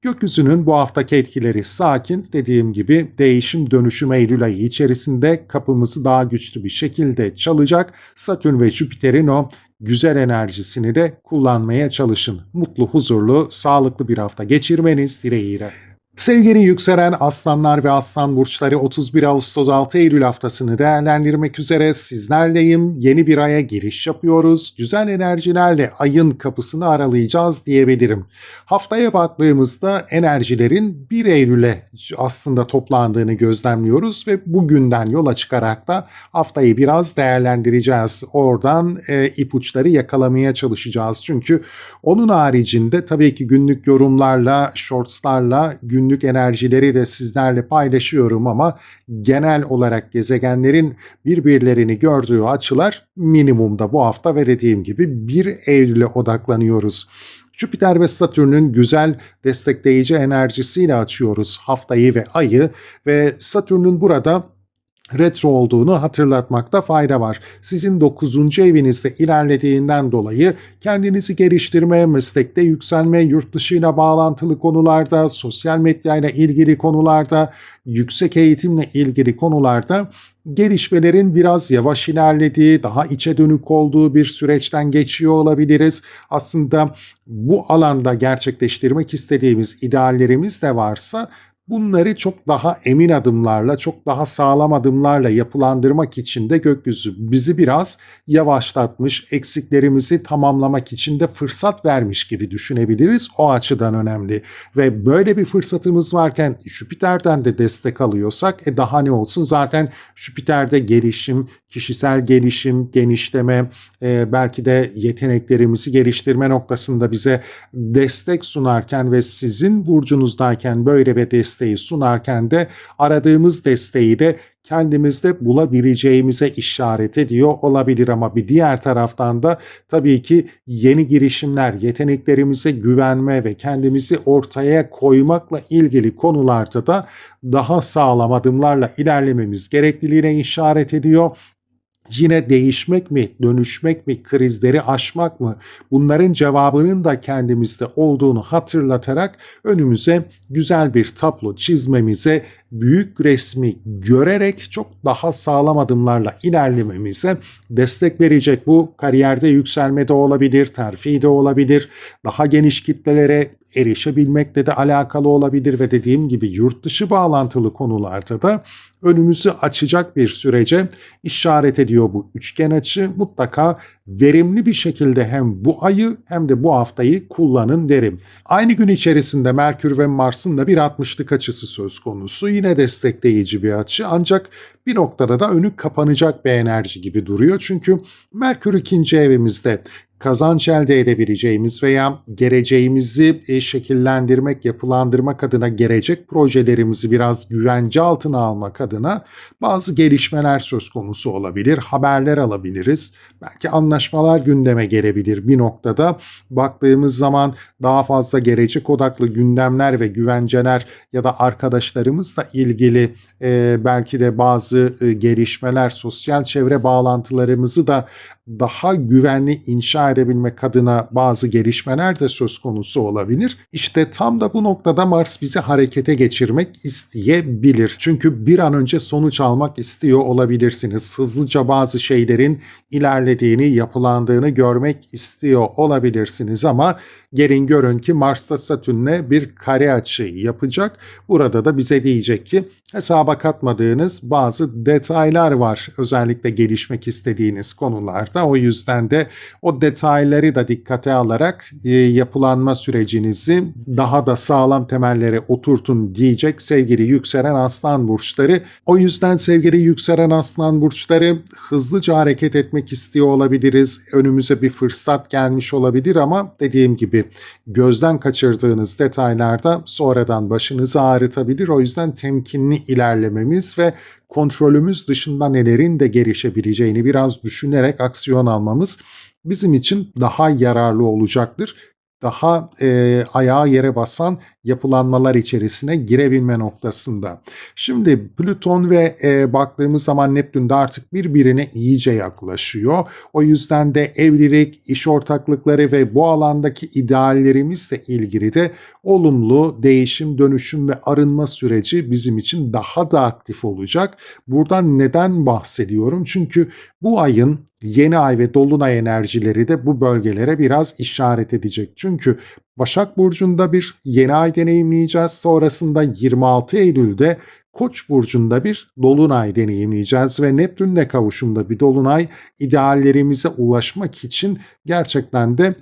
Gökyüzünün bu haftaki etkileri sakin, dediğim gibi değişim dönüşüm Eylül ayı içerisinde kapımızı daha güçlü bir şekilde çalacak. Satürn ve Jüpiter'in o güzel enerjisini de kullanmaya çalışın. Mutlu, huzurlu, sağlıklı bir hafta geçirmeniz dileğiyle. Sevgili yükselen aslanlar ve aslan burçları 31 Ağustos 6 Eylül haftasını değerlendirmek üzere sizlerleyim. Yeni bir aya giriş yapıyoruz. Güzel enerjilerle ayın kapısını aralayacağız diyebilirim. Haftaya baktığımızda enerjilerin 1 Eylül'e aslında toplandığını gözlemliyoruz ve bugünden yola çıkarak da haftayı biraz değerlendireceğiz. Oradan ipuçları yakalamaya çalışacağız. Çünkü onun haricinde tabii ki günlük yorumlarla, shortslarla günlük enerjileri de sizlerle paylaşıyorum ama genel olarak gezegenlerin birbirlerini gördüğü açılar minimumda bu hafta ve dediğim gibi 1 Eylül'e odaklanıyoruz. Jüpiter ve Satürn'ün güzel destekleyici enerjisiyle açıyoruz haftayı ve ayı ve Satürn'ün burada retro olduğunu hatırlatmakta fayda var. Sizin 9. evinizde ilerlediğinden dolayı kendinizi geliştirme, meslekte yükselme, yurt dışıyla bağlantılı konularda, sosyal medyayla ilgili konularda, yüksek eğitimle ilgili konularda gelişmelerin biraz yavaş ilerlediği, daha içe dönük olduğu bir süreçten geçiyor olabiliriz. Aslında bu alanda gerçekleştirmek istediğimiz ideallerimiz de varsa bunları çok daha emin adımlarla, çok daha sağlam adımlarla yapılandırmak için de gökyüzü bizi biraz yavaşlatmış, eksiklerimizi tamamlamak için de fırsat vermiş gibi düşünebiliriz. O açıdan önemli. Ve böyle bir fırsatımız varken Jüpiter'den de destek alıyorsak daha ne olsun, zaten Jüpiter'de gelişim, kişisel gelişim, genişleme, belki de yeteneklerimizi geliştirme noktasında bize destek sunarken ve sizin burcunuzdayken böyle bir desteği sunarken de aradığımız desteği de kendimizde bulabileceğimize işaret ediyor olabilir ama bir diğer taraftan da tabii ki yeni girişimler, yeteneklerimize güvenme ve kendimizi ortaya koymakla ilgili konularda da daha sağlam adımlarla ilerlememiz gerekliliğine işaret ediyor. Yine değişmek mi, dönüşmek mi, krizleri aşmak mı? Bunların cevabının da kendimizde olduğunu hatırlatarak önümüze güzel bir tablo çizmemize, büyük resmi görerek çok daha sağlam adımlarla ilerlememize destek verecek. Bu kariyerde yükselme de olabilir, terfi de olabilir, daha geniş kitlelere erişebilmekle de alakalı olabilir ve dediğim gibi yurt dışı bağlantılı konularda da önümüzü açacak bir sürece işaret ediyor bu üçgen açı. Mutlaka verimli bir şekilde hem bu ayı hem de bu haftayı kullanın derim. Aynı gün içerisinde Merkür ve Mars'ın da bir 60'lık açısı söz konusu. Yine destekleyici bir açı ancak bir noktada da önü kapanacak bir enerji gibi duruyor. Çünkü Merkür 2. evimizde kazanç elde edebileceğimiz veya geleceğimizi şekillendirmek, yapılandırmak adına gelecek projelerimizi biraz güvence altına almak adına bazı gelişmeler söz konusu olabilir, haberler alabiliriz. Belki anlaşmalar gündeme gelebilir bir noktada. Baktığımız zaman daha fazla gelecek odaklı gündemler ve güvenceler ya da arkadaşlarımızla ilgili belki de bazı gelişmeler, sosyal çevre bağlantılarımızı da daha güvenli inşa edebilmek adına bazı gelişmeler de söz konusu olabilir. İşte tam da bu noktada Mars bizi harekete geçirmek isteyebilir. Çünkü bir an önce sonuç almak istiyor olabilirsiniz. Hızlıca bazı şeylerin ilerlediğini, yapılandığını görmek istiyor olabilirsiniz ama gelin görün ki Mars'ta Satürn'le bir kare açı yapacak. Burada da bize diyecek ki hesaba katmadığınız bazı detaylar var. Özellikle gelişmek istediğiniz konularda. O yüzden de o detayları da dikkate alarak yapılanma sürecinizi daha da sağlam temellere oturtun diyecek sevgili yükselen aslan burçları. O yüzden sevgili yükselen aslan burçları hızlıca hareket etmek istiyor olabiliriz. Önümüze bir fırsat gelmiş olabilir ama dediğim gibi gözden kaçırdığınız detaylarda sonradan başınızı ağrıtabilir. O yüzden temkinli ilerlememiz ve kontrolümüz dışında nelerin de gelişebileceğini biraz düşünerek aksiyon almamız bizim için daha yararlı olacaktır. Daha ayağı yere basan yapılanmalar içerisine girebilme noktasında. Şimdi Plüton ve baktığımız zaman Neptün de artık birbirine iyice yaklaşıyor. O yüzden de evlilik, iş ortaklıkları ve bu alandaki ideallerimizle ilgili de olumlu değişim, dönüşüm ve arınma süreci bizim için daha da aktif olacak. Buradan neden bahsediyorum? Çünkü bu ayın yeni ay ve dolunay enerjileri de bu bölgelere biraz işaret edecek. Çünkü Başak Burcu'nda bir yeni ay deneyimleyeceğiz. Sonrasında 26 Eylül'de Koç burcunda bir dolunay deneyimleyeceğiz ve Neptün'le kavuşumda bir dolunay ideallerimize ulaşmak için gerçekten de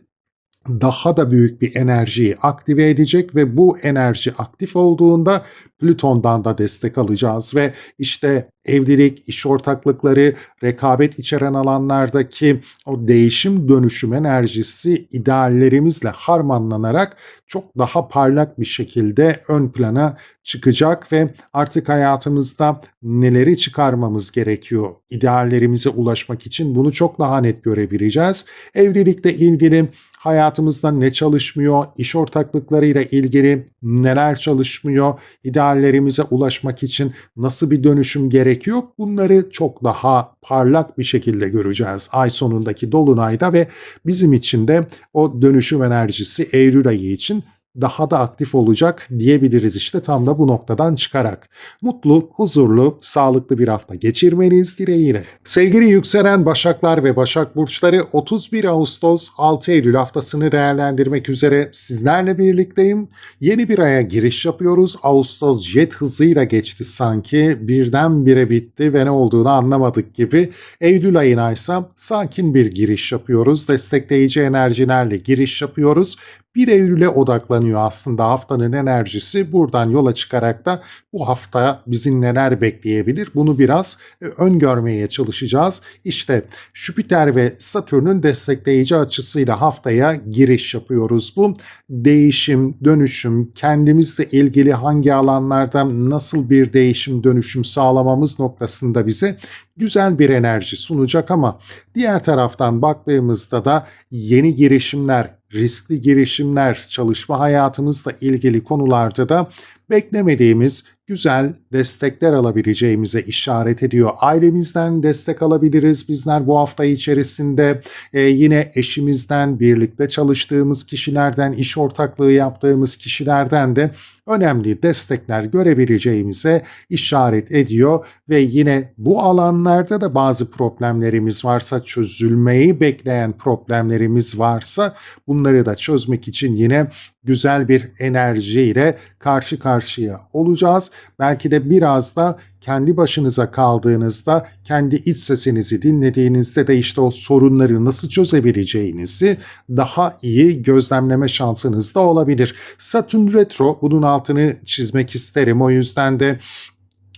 daha da büyük bir enerjiyi aktive edecek ve bu enerji aktif olduğunda Plüton'dan da destek alacağız ve işte evlilik, iş ortaklıkları, rekabet içeren alanlardaki o değişim dönüşüm enerjisi ideallerimizle harmanlanarak çok daha parlak bir şekilde ön plana çıkacak ve artık hayatımızda neleri çıkarmamız gerekiyor ideallerimize ulaşmak için bunu çok daha net görebileceğiz. Evlilikle ilgili hayatımızda ne çalışmıyor, iş ortaklıklarıyla ilgili neler çalışmıyor, ideallerimize ulaşmak için nasıl bir dönüşüm gerekiyor, bunları çok daha parlak bir şekilde göreceğiz ay sonundaki dolunayda ve bizim için de o dönüşüm enerjisi Eylül ayı için daha da aktif olacak diyebiliriz işte tam da bu noktadan çıkarak. Mutlu, huzurlu, sağlıklı bir hafta geçirmeniz dileğiyle. Sevgili yükselen Başaklar ve Başak Burçları 31 Ağustos 6 Eylül haftasını değerlendirmek üzere sizlerle birlikteyim. Yeni bir aya giriş yapıyoruz. Ağustos jet hızıyla geçti sanki. Birdenbire bitti ve ne olduğunu anlamadık gibi. Eylül ayına ise sakin bir giriş yapıyoruz. Destekleyici enerjilerle giriş yapıyoruz. 1 Eylül'e odaklanıyor aslında haftanın enerjisi. Buradan yola çıkarak da bu hafta bizi neler bekleyebilir bunu biraz öngörmeye çalışacağız. İşte Jüpiter ve Satürn'ün destekleyici açısıyla haftaya giriş yapıyoruz. Bu değişim, dönüşüm, kendimizle ilgili hangi alanlarda nasıl bir değişim, dönüşüm sağlamamız noktasında bize güzel bir enerji sunacak ama diğer taraftan baktığımızda da yeni girişimler, riskli girişimler, çalışma hayatımızla ilgili konularda da beklemediğimiz güzel destekler alabileceğimize işaret ediyor. Ailemizden destek alabiliriz bizler bu hafta içerisinde. Yine eşimizden, birlikte çalıştığımız kişilerden, iş ortaklığı yaptığımız kişilerden de önemli destekler görebileceğimize işaret ediyor ve yine bu alanlarda da bazı problemlerimiz varsa, çözülmeyi bekleyen problemlerimiz varsa bunları da çözmek için yine güzel bir enerjiyle karşı karşıya olacağız. Belki de biraz da kendi başınıza kaldığınızda, kendi iç sesinizi dinlediğinizde de işte o sorunları nasıl çözebileceğinizi daha iyi gözlemleme şansınız da olabilir. Satürn retro, bunun altını çizmek isterim. O yüzden de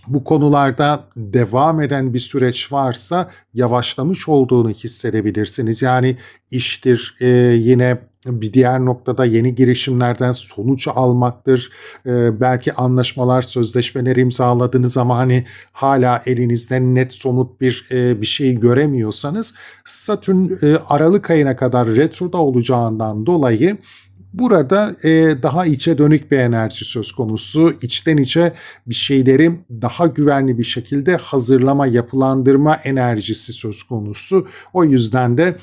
bu konularda devam eden bir süreç varsa yavaşlamış olduğunu hissedebilirsiniz. Yani iştir, yine bir diğer noktada yeni girişimlerden sonuç almaktır. Belki anlaşmalar, sözleşmeler imzaladınız ama hani hala elinizde net somut bir şey göremiyorsanız Satürn Aralık ayına kadar retroda olacağından dolayı burada daha içe dönük bir enerji söz konusu. İçten içe bir şeyleri daha güvenli bir şekilde hazırlama, yapılandırma enerjisi söz konusu. O yüzden de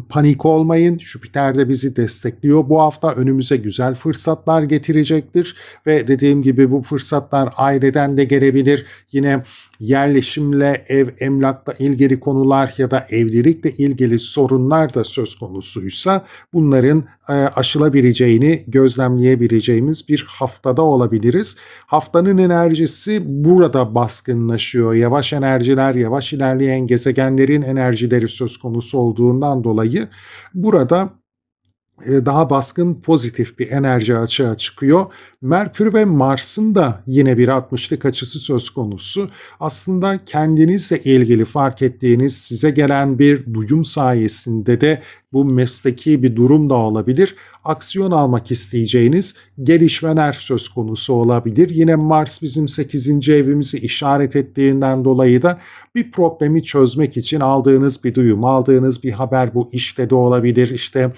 panik olmayın. Jüpiter de bizi destekliyor. Bu hafta önümüze güzel fırsatlar getirecektir ve dediğim gibi bu fırsatlar aileden de gelebilir. Yine yerleşimle, ev, emlakla ilgili konular ya da evlilikle ilgili sorunlar da söz konusuysa bunların aşılabileceğini gözlemleyebileceğimiz bir haftada olabiliriz. Haftanın enerjisi burada baskınlaşıyor. Yavaş enerjiler, yavaş ilerleyen gezegenlerin enerjileri söz konusu olduğundan dolayı burada daha baskın pozitif bir enerji açığa çıkıyor. Merkür ve Mars'ın da yine bir 60'lık açısı söz konusu. Aslında kendinizle ilgili fark ettiğiniz size gelen bir duyum sayesinde de bu mesleki bir durum da olabilir. Aksiyon almak isteyeceğiniz gelişmeler söz konusu olabilir. Yine Mars bizim 8. evimizi işaret ettiğinden dolayı da bir problemi çözmek için aldığınız bir duyum, aldığınız bir haber bu işte de olabilir, işte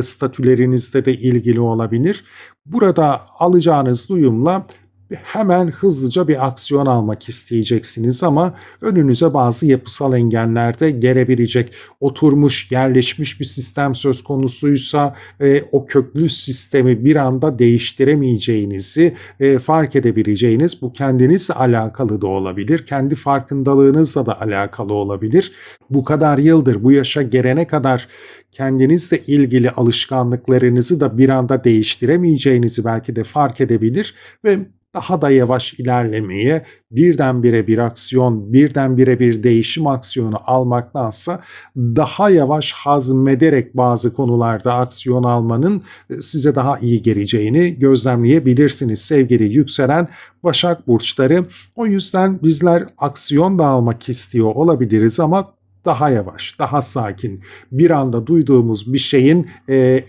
statülerinizde de ilgili olabilir. Burada alacağınız duyumla hemen hızlıca bir aksiyon almak isteyeceksiniz ama önünüze bazı yapısal engeller de gelebilecek. Oturmuş, yerleşmiş bir sistem söz konusuysa o köklü sistemi bir anda değiştiremeyeceğinizi fark edebileceğiniz, bu kendinizle alakalı da olabilir, kendi farkındalığınızla da alakalı olabilir. Bu kadar yıldır bu yaşa gelene kadar kendinizle ilgili alışkanlıklarınızı da bir anda değiştiremeyeceğinizi belki de fark edebilir ve daha da yavaş ilerlemeye, birdenbire bir aksiyon, birdenbire bir değişim aksiyonu almaktansa daha yavaş hazmederek bazı konularda aksiyon almanın size daha iyi geleceğini gözlemleyebilirsiniz sevgili yükselen Başak burçları. O yüzden bizler aksiyon da almak istiyor olabiliriz ama daha yavaş, daha sakin, bir anda duyduğumuz bir şeyin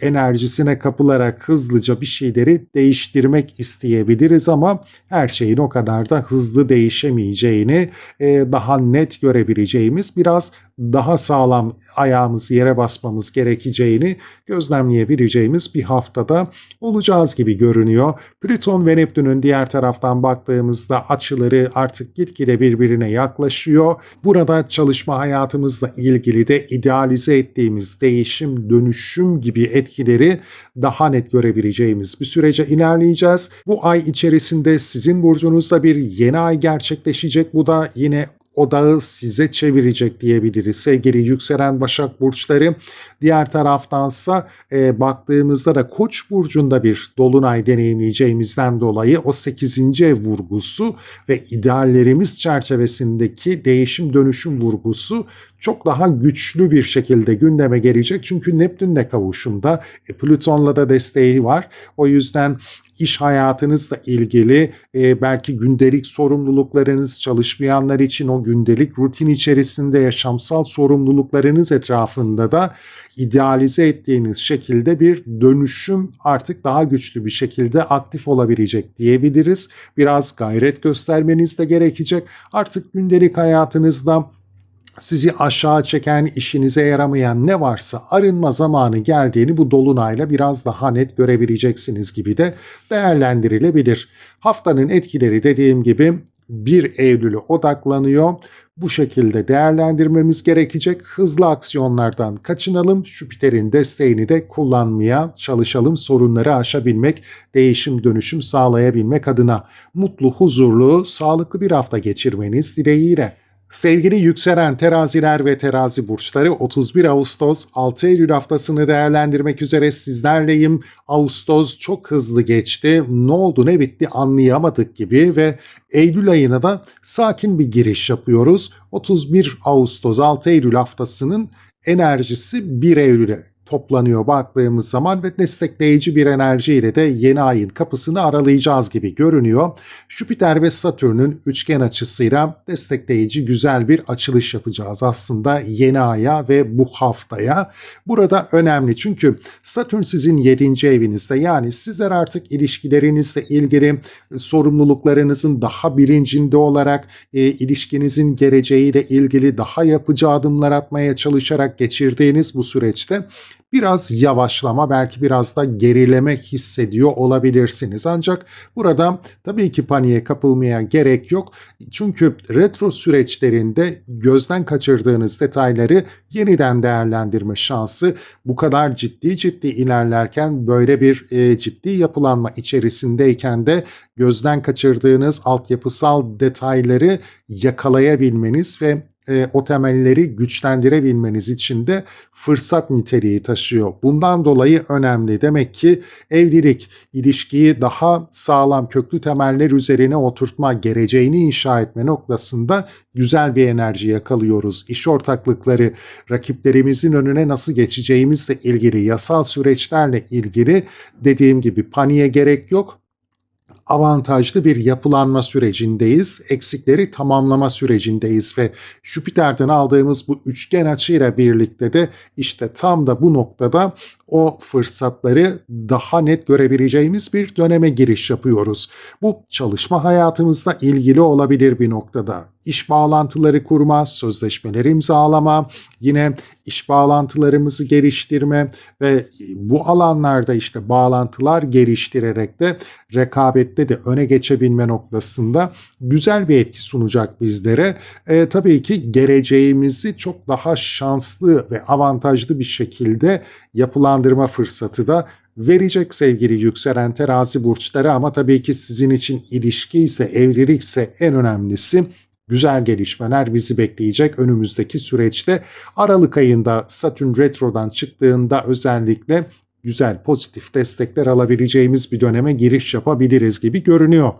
enerjisine kapılarak hızlıca bir şeyleri değiştirmek isteyebiliriz ama her şeyin o kadar da hızlı değişemeyeceğini daha net görebileceğimiz, biraz daha sağlam ayağımızı yere basmamız gerekeceğini gözlemleyebileceğimiz bir haftada olacağız gibi görünüyor. Plüton ve Neptün'ün diğer taraftan baktığımızda açıları artık gitgide birbirine yaklaşıyor. Burada çalışma hayatımızla ilgili de idealize ettiğimiz değişim, dönüşüm gibi etkileri daha net görebileceğimiz bir sürece ilerleyeceğiz. Bu ay içerisinde sizin burcunuzda bir yeni ay gerçekleşecek. Bu da yine odağı size çevirecek diyebiliriz sevgili yükselen Başak burçları. Diğer taraftansa baktığımızda da Koç burcunda bir dolunay deneyimleyeceğimizden dolayı o 8. ev vurgusu ve ideallerimiz çerçevesindeki değişim dönüşüm vurgusu çok daha güçlü bir şekilde gündeme gelecek. Çünkü Neptün'le kavuşumda, Plüton'la da desteği var. O yüzden iş hayatınızla ilgili belki gündelik sorumluluklarınız, çalışmayanlar için o gündelik rutin içerisinde yaşamsal sorumluluklarınız etrafında da idealize ettiğiniz şekilde bir dönüşüm artık daha güçlü bir şekilde aktif olabilecek diyebiliriz. Biraz gayret göstermeniz de gerekecek. Artık gündelik hayatınızda sizi aşağı çeken, işinize yaramayan ne varsa arınma zamanı geldiğini bu dolunayla biraz daha net görebileceksiniz gibi de değerlendirilebilir. Haftanın etkileri dediğim gibi 1 Eylül'e odaklanıyor. Bu şekilde değerlendirmemiz gerekecek. Hızlı aksiyonlardan kaçınalım. Jüpiter'in desteğini de kullanmaya çalışalım. Sorunları aşabilmek, değişim dönüşüm sağlayabilmek adına mutlu, huzurlu, sağlıklı bir hafta geçirmeniz dileğiyle. Sevgili yükselen teraziler ve terazi burçları, 31 Ağustos 6 Eylül haftasını değerlendirmek üzere sizlerleyim. Ağustos çok hızlı geçti. Ne oldu ne bitti anlayamadık gibi ve Eylül ayına da sakin bir giriş yapıyoruz. 31 Ağustos 6 Eylül haftasının enerjisi 1 Eylül'e toplanıyor baktığımız zaman ve destekleyici bir enerjiyle de yeni ayın kapısını aralayacağız gibi görünüyor. Jüpiter ve Satürn'ün üçgen açısıyla destekleyici güzel bir açılış yapacağız aslında yeni aya ve bu haftaya. Burada önemli çünkü Satürn sizin 7. evinizde, yani sizler artık ilişkilerinizle ilgili sorumluluklarınızın daha bilincinde olarak ilişkinizin geleceğiyle ilgili daha yapıcı adımlar atmaya çalışarak geçirdiğiniz bu süreçte biraz yavaşlama, belki biraz da gerileme hissediyor olabilirsiniz. Ancak burada tabii ki paniğe kapılmaya gerek yok. Çünkü retro süreçlerinde gözden kaçırdığınız detayları yeniden değerlendirme şansı, bu kadar ciddi ilerlerken, böyle bir ciddi yapılanma içerisindeyken de gözden kaçırdığınız altyapısal detayları yakalayabilmeniz ve o temelleri güçlendirebilmeniz için de fırsat niteliği taşıyor. Bundan dolayı önemli. Demek ki evlilik, ilişkiyi daha sağlam köklü temeller üzerine oturtma, geleceğini inşa etme noktasında güzel bir enerji yakalıyoruz. İş ortaklıkları, rakiplerimizin önüne nasıl geçeceğimizle ilgili, yasal süreçlerle ilgili dediğim gibi paniğe gerek yok. Avantajlı bir yapılanma sürecindeyiz. Eksikleri tamamlama sürecindeyiz ve Jüpiter'den aldığımız bu üçgen açıyla birlikte de işte tam da bu noktada o fırsatları daha net görebileceğimiz bir döneme giriş yapıyoruz. Bu çalışma hayatımızla ilgili olabilir bir noktada. iş bağlantıları kurma, sözleşmeleri imzalama, yine iş bağlantılarımızı geliştirme ve bu alanlarda işte bağlantılar geliştirerek de rekabette de öne geçebilme noktasında güzel bir etki sunacak bizlere. Tabii ki geleceğimizi çok daha şanslı ve avantajlı bir şekilde yapılandırma fırsatı da verecek sevgili yükselen terazi burçları, ama tabii ki sizin için ilişki ise, evlilikse en önemlisi güzel gelişmeler bizi bekleyecek önümüzdeki süreçte. Aralık ayında Satürn retrodan çıktığında özellikle güzel pozitif destekler alabileceğimiz bir döneme giriş yapabiliriz gibi görünüyor.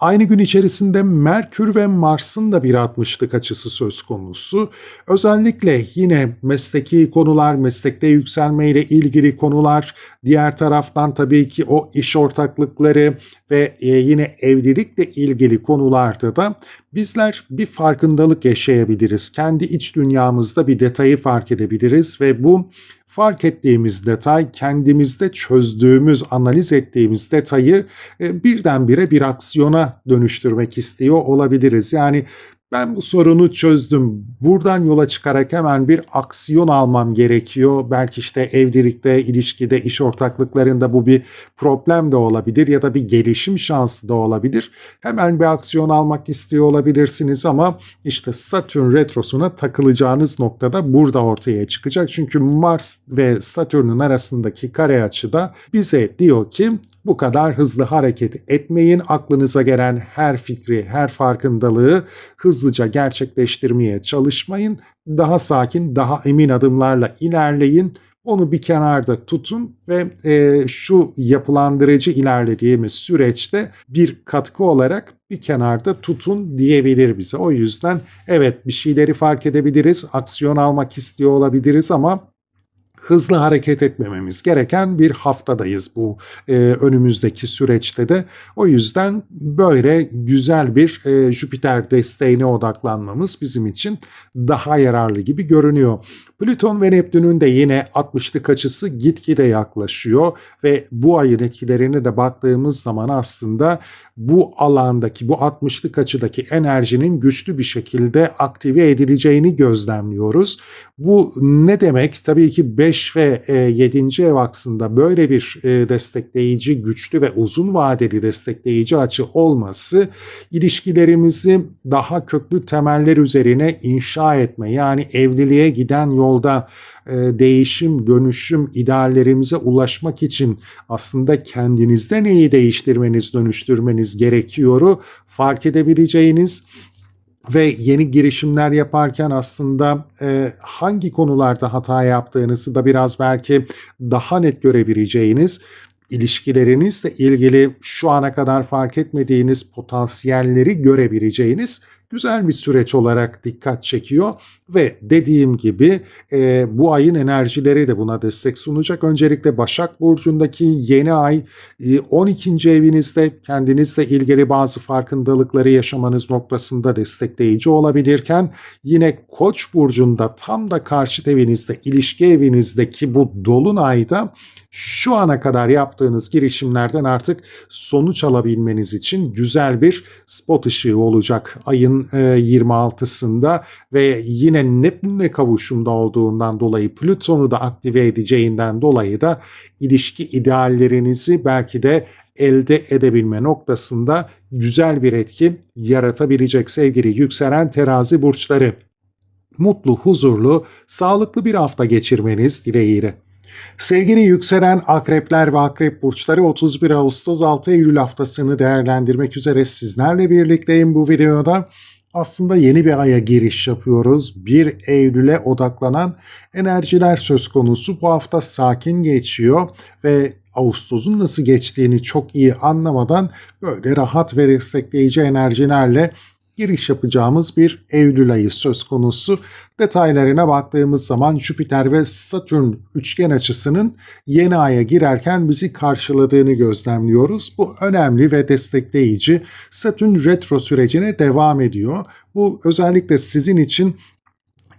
Aynı gün içerisinde Merkür ve Mars'ın da bir 60'lık açısı söz konusu. Özellikle yine mesleki konular, meslekte yükselmeyle ilgili konular, diğer taraftan tabii ki o iş ortaklıkları ve yine evlilikle ilgili konularda da bizler bir farkındalık yaşayabiliriz. Kendi iç dünyamızda bir detayı fark edebiliriz ve bu fark ettiğimiz detay, kendimizde çözdüğümüz, analiz ettiğimiz detayı birdenbire bir aksiyona dönüştürmek istiyor olabiliriz. Yani ben bu sorunu çözdüm. Buradan yola çıkarak hemen bir aksiyon almam gerekiyor. Belki işte evlilikte, ilişkide, iş ortaklıklarında bu bir problem de olabilir ya da bir gelişim şansı da olabilir. Hemen bir aksiyon almak istiyor olabilirsiniz ama işte Satürn retrosuna takılacağınız noktada burada ortaya çıkacak. Çünkü Mars ve Satürn'ün arasındaki kare açıda bize diyor ki bu kadar hızlı hareket etmeyin. Aklınıza gelen her fikri, her farkındalığı hızlıca gerçekleştirmeye çalışmayın. Daha sakin, daha emin adımlarla ilerleyin. Onu bir kenarda tutun ve şu yapılandırıcı ilerlediğimiz süreçte bir katkı olarak bir kenarda tutun diyebilir bize. O yüzden evet, bir şeyleri fark edebiliriz, aksiyon almak istiyor olabiliriz ama hızlı hareket etmememiz gereken bir haftadayız bu önümüzdeki süreçte de. O yüzden böyle güzel bir Jüpiter desteğine odaklanmamız bizim için daha yararlı gibi görünüyor. Plüton ve Neptün'ün de yine 60'lık açısı gitgide yaklaşıyor ve bu ayın etkilerine de baktığımız zaman aslında bu alandaki, bu 60'lık açıdaki enerjinin güçlü bir şekilde aktive edileceğini gözlemliyoruz. Bu ne demek? Tabii ki 5 ve 7. ev aksında böyle bir destekleyici, güçlü ve uzun vadeli destekleyici açı olması ilişkilerimizi daha köklü temeller üzerine inşa etme, yani evliliğe giden yolda değişim, dönüşüm, ideallerimize ulaşmak için aslında kendinizde neyi değiştirmeniz, dönüştürmeniz gerekiyoru fark edebileceğiniz ve yeni girişimler yaparken aslında hangi konularda hata yaptığınızı da biraz belki daha net görebileceğiniz, ilişkilerinizle ilgili şu ana kadar fark etmediğiniz potansiyelleri görebileceğiniz güzel bir süreç olarak dikkat çekiyor ve dediğim gibi bu ayın enerjileri de buna destek sunacak. Öncelikle Başak Burcu'ndaki yeni ay 12. evinizde kendinizle ilgili bazı farkındalıkları yaşamanız noktasında destekleyici olabilirken, yine Koç burcunda tam da karşıt evinizde, ilişki evinizdeki bu dolunayda şu ana kadar yaptığınız girişimlerden artık sonuç alabilmeniz için güzel bir spot ışığı olacak ayın 26'sında ve yine Neptün'le kavuşumda olduğundan dolayı, Plüton'u da aktive edeceğinden dolayı da ilişki ideallerinizi belki de elde edebilme noktasında güzel bir etki yaratabilecek sevgili yükselen terazi burçları. Mutlu, huzurlu, sağlıklı bir hafta geçirmeniz dileğiyle. Sevgili yükselen akrepler ve akrep burçları, 31 Ağustos 6 Eylül haftasını değerlendirmek üzere sizlerle birlikteyim bu videoda. Aslında yeni bir aya giriş yapıyoruz. 1 Eylül'e odaklanan enerjiler söz konusu. Bu hafta sakin geçiyor ve Ağustos'un nasıl geçtiğini çok iyi anlamadan böyle rahat ve destekleyici enerjilerle giriş yapacağımız bir Eylül ayı söz konusu. Detaylarına baktığımız zaman Jüpiter ve Satürn üçgen açısının yeni aya girerken bizi karşıladığını gözlemliyoruz. Bu önemli ve destekleyici. Satürn retro sürecine devam ediyor. Bu özellikle sizin için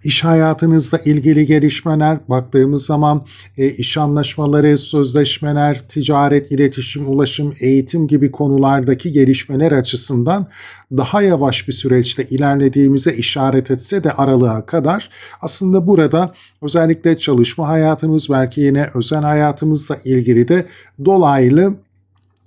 İş hayatınızla ilgili gelişmeler baktığımız zaman iş anlaşmaları, sözleşmeler, ticaret, iletişim, ulaşım, eğitim gibi konulardaki gelişmeler açısından daha yavaş bir süreçte ilerlediğimize işaret etse de aralığa kadar aslında burada özellikle çalışma hayatımız belki yine özel hayatımızla ilgili de dolaylı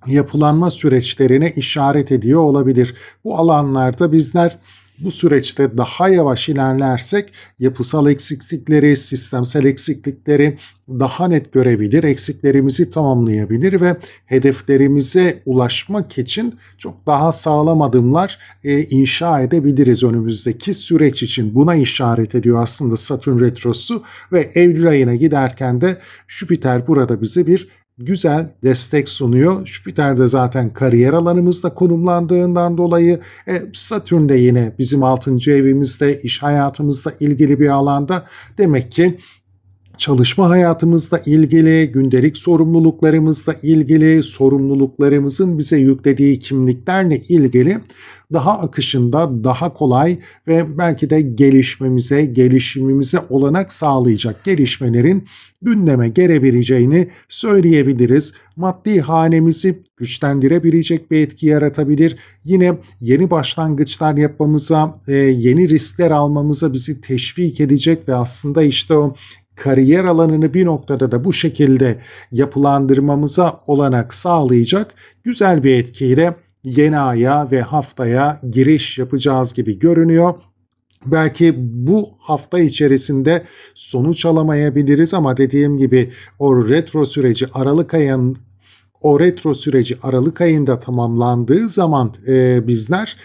yapılanma süreçlerine işaret ediyor olabilir. Bu alanlarda bizler bu süreçte daha yavaş ilerlersek yapısal eksiklikleri, sistemsel eksiklikleri daha net görebilir, eksiklerimizi tamamlayabilir ve hedeflerimize ulaşmak için çok daha sağlam adımlar inşa edebiliriz önümüzdeki süreç için. Buna işaret ediyor aslında Satürn Retrosu ve Eylül ayına giderken de Jüpiter burada bize bir güzel destek sunuyor. Jüpiter de zaten kariyer alanımızda konumlandığından dolayı Satürn de yine bizim 6. evimizde, iş hayatımızla ilgili bir alanda. Demek ki çalışma hayatımızla ilgili, gündelik sorumluluklarımızla ilgili, sorumluluklarımızın bize yüklediği kimliklerle ilgili daha akışında, daha kolay ve belki de gelişimimize olanak sağlayacak gelişmelerin gündeme gelebileceğini söyleyebiliriz. Maddi hanemizi güçlendirebilecek bir etki yaratabilir. Yine yeni başlangıçlar yapmamıza, yeni riskler almamıza bizi teşvik edecek ve aslında işte o kariyer alanını bir noktada da bu şekilde yapılandırmamıza olanak sağlayacak güzel bir etkiyle yeni aya ve haftaya giriş yapacağız gibi görünüyor. Belki bu hafta içerisinde sonuç alamayabiliriz ama dediğim gibi o retro süreci Aralık ayında tamamlandığı zaman bizler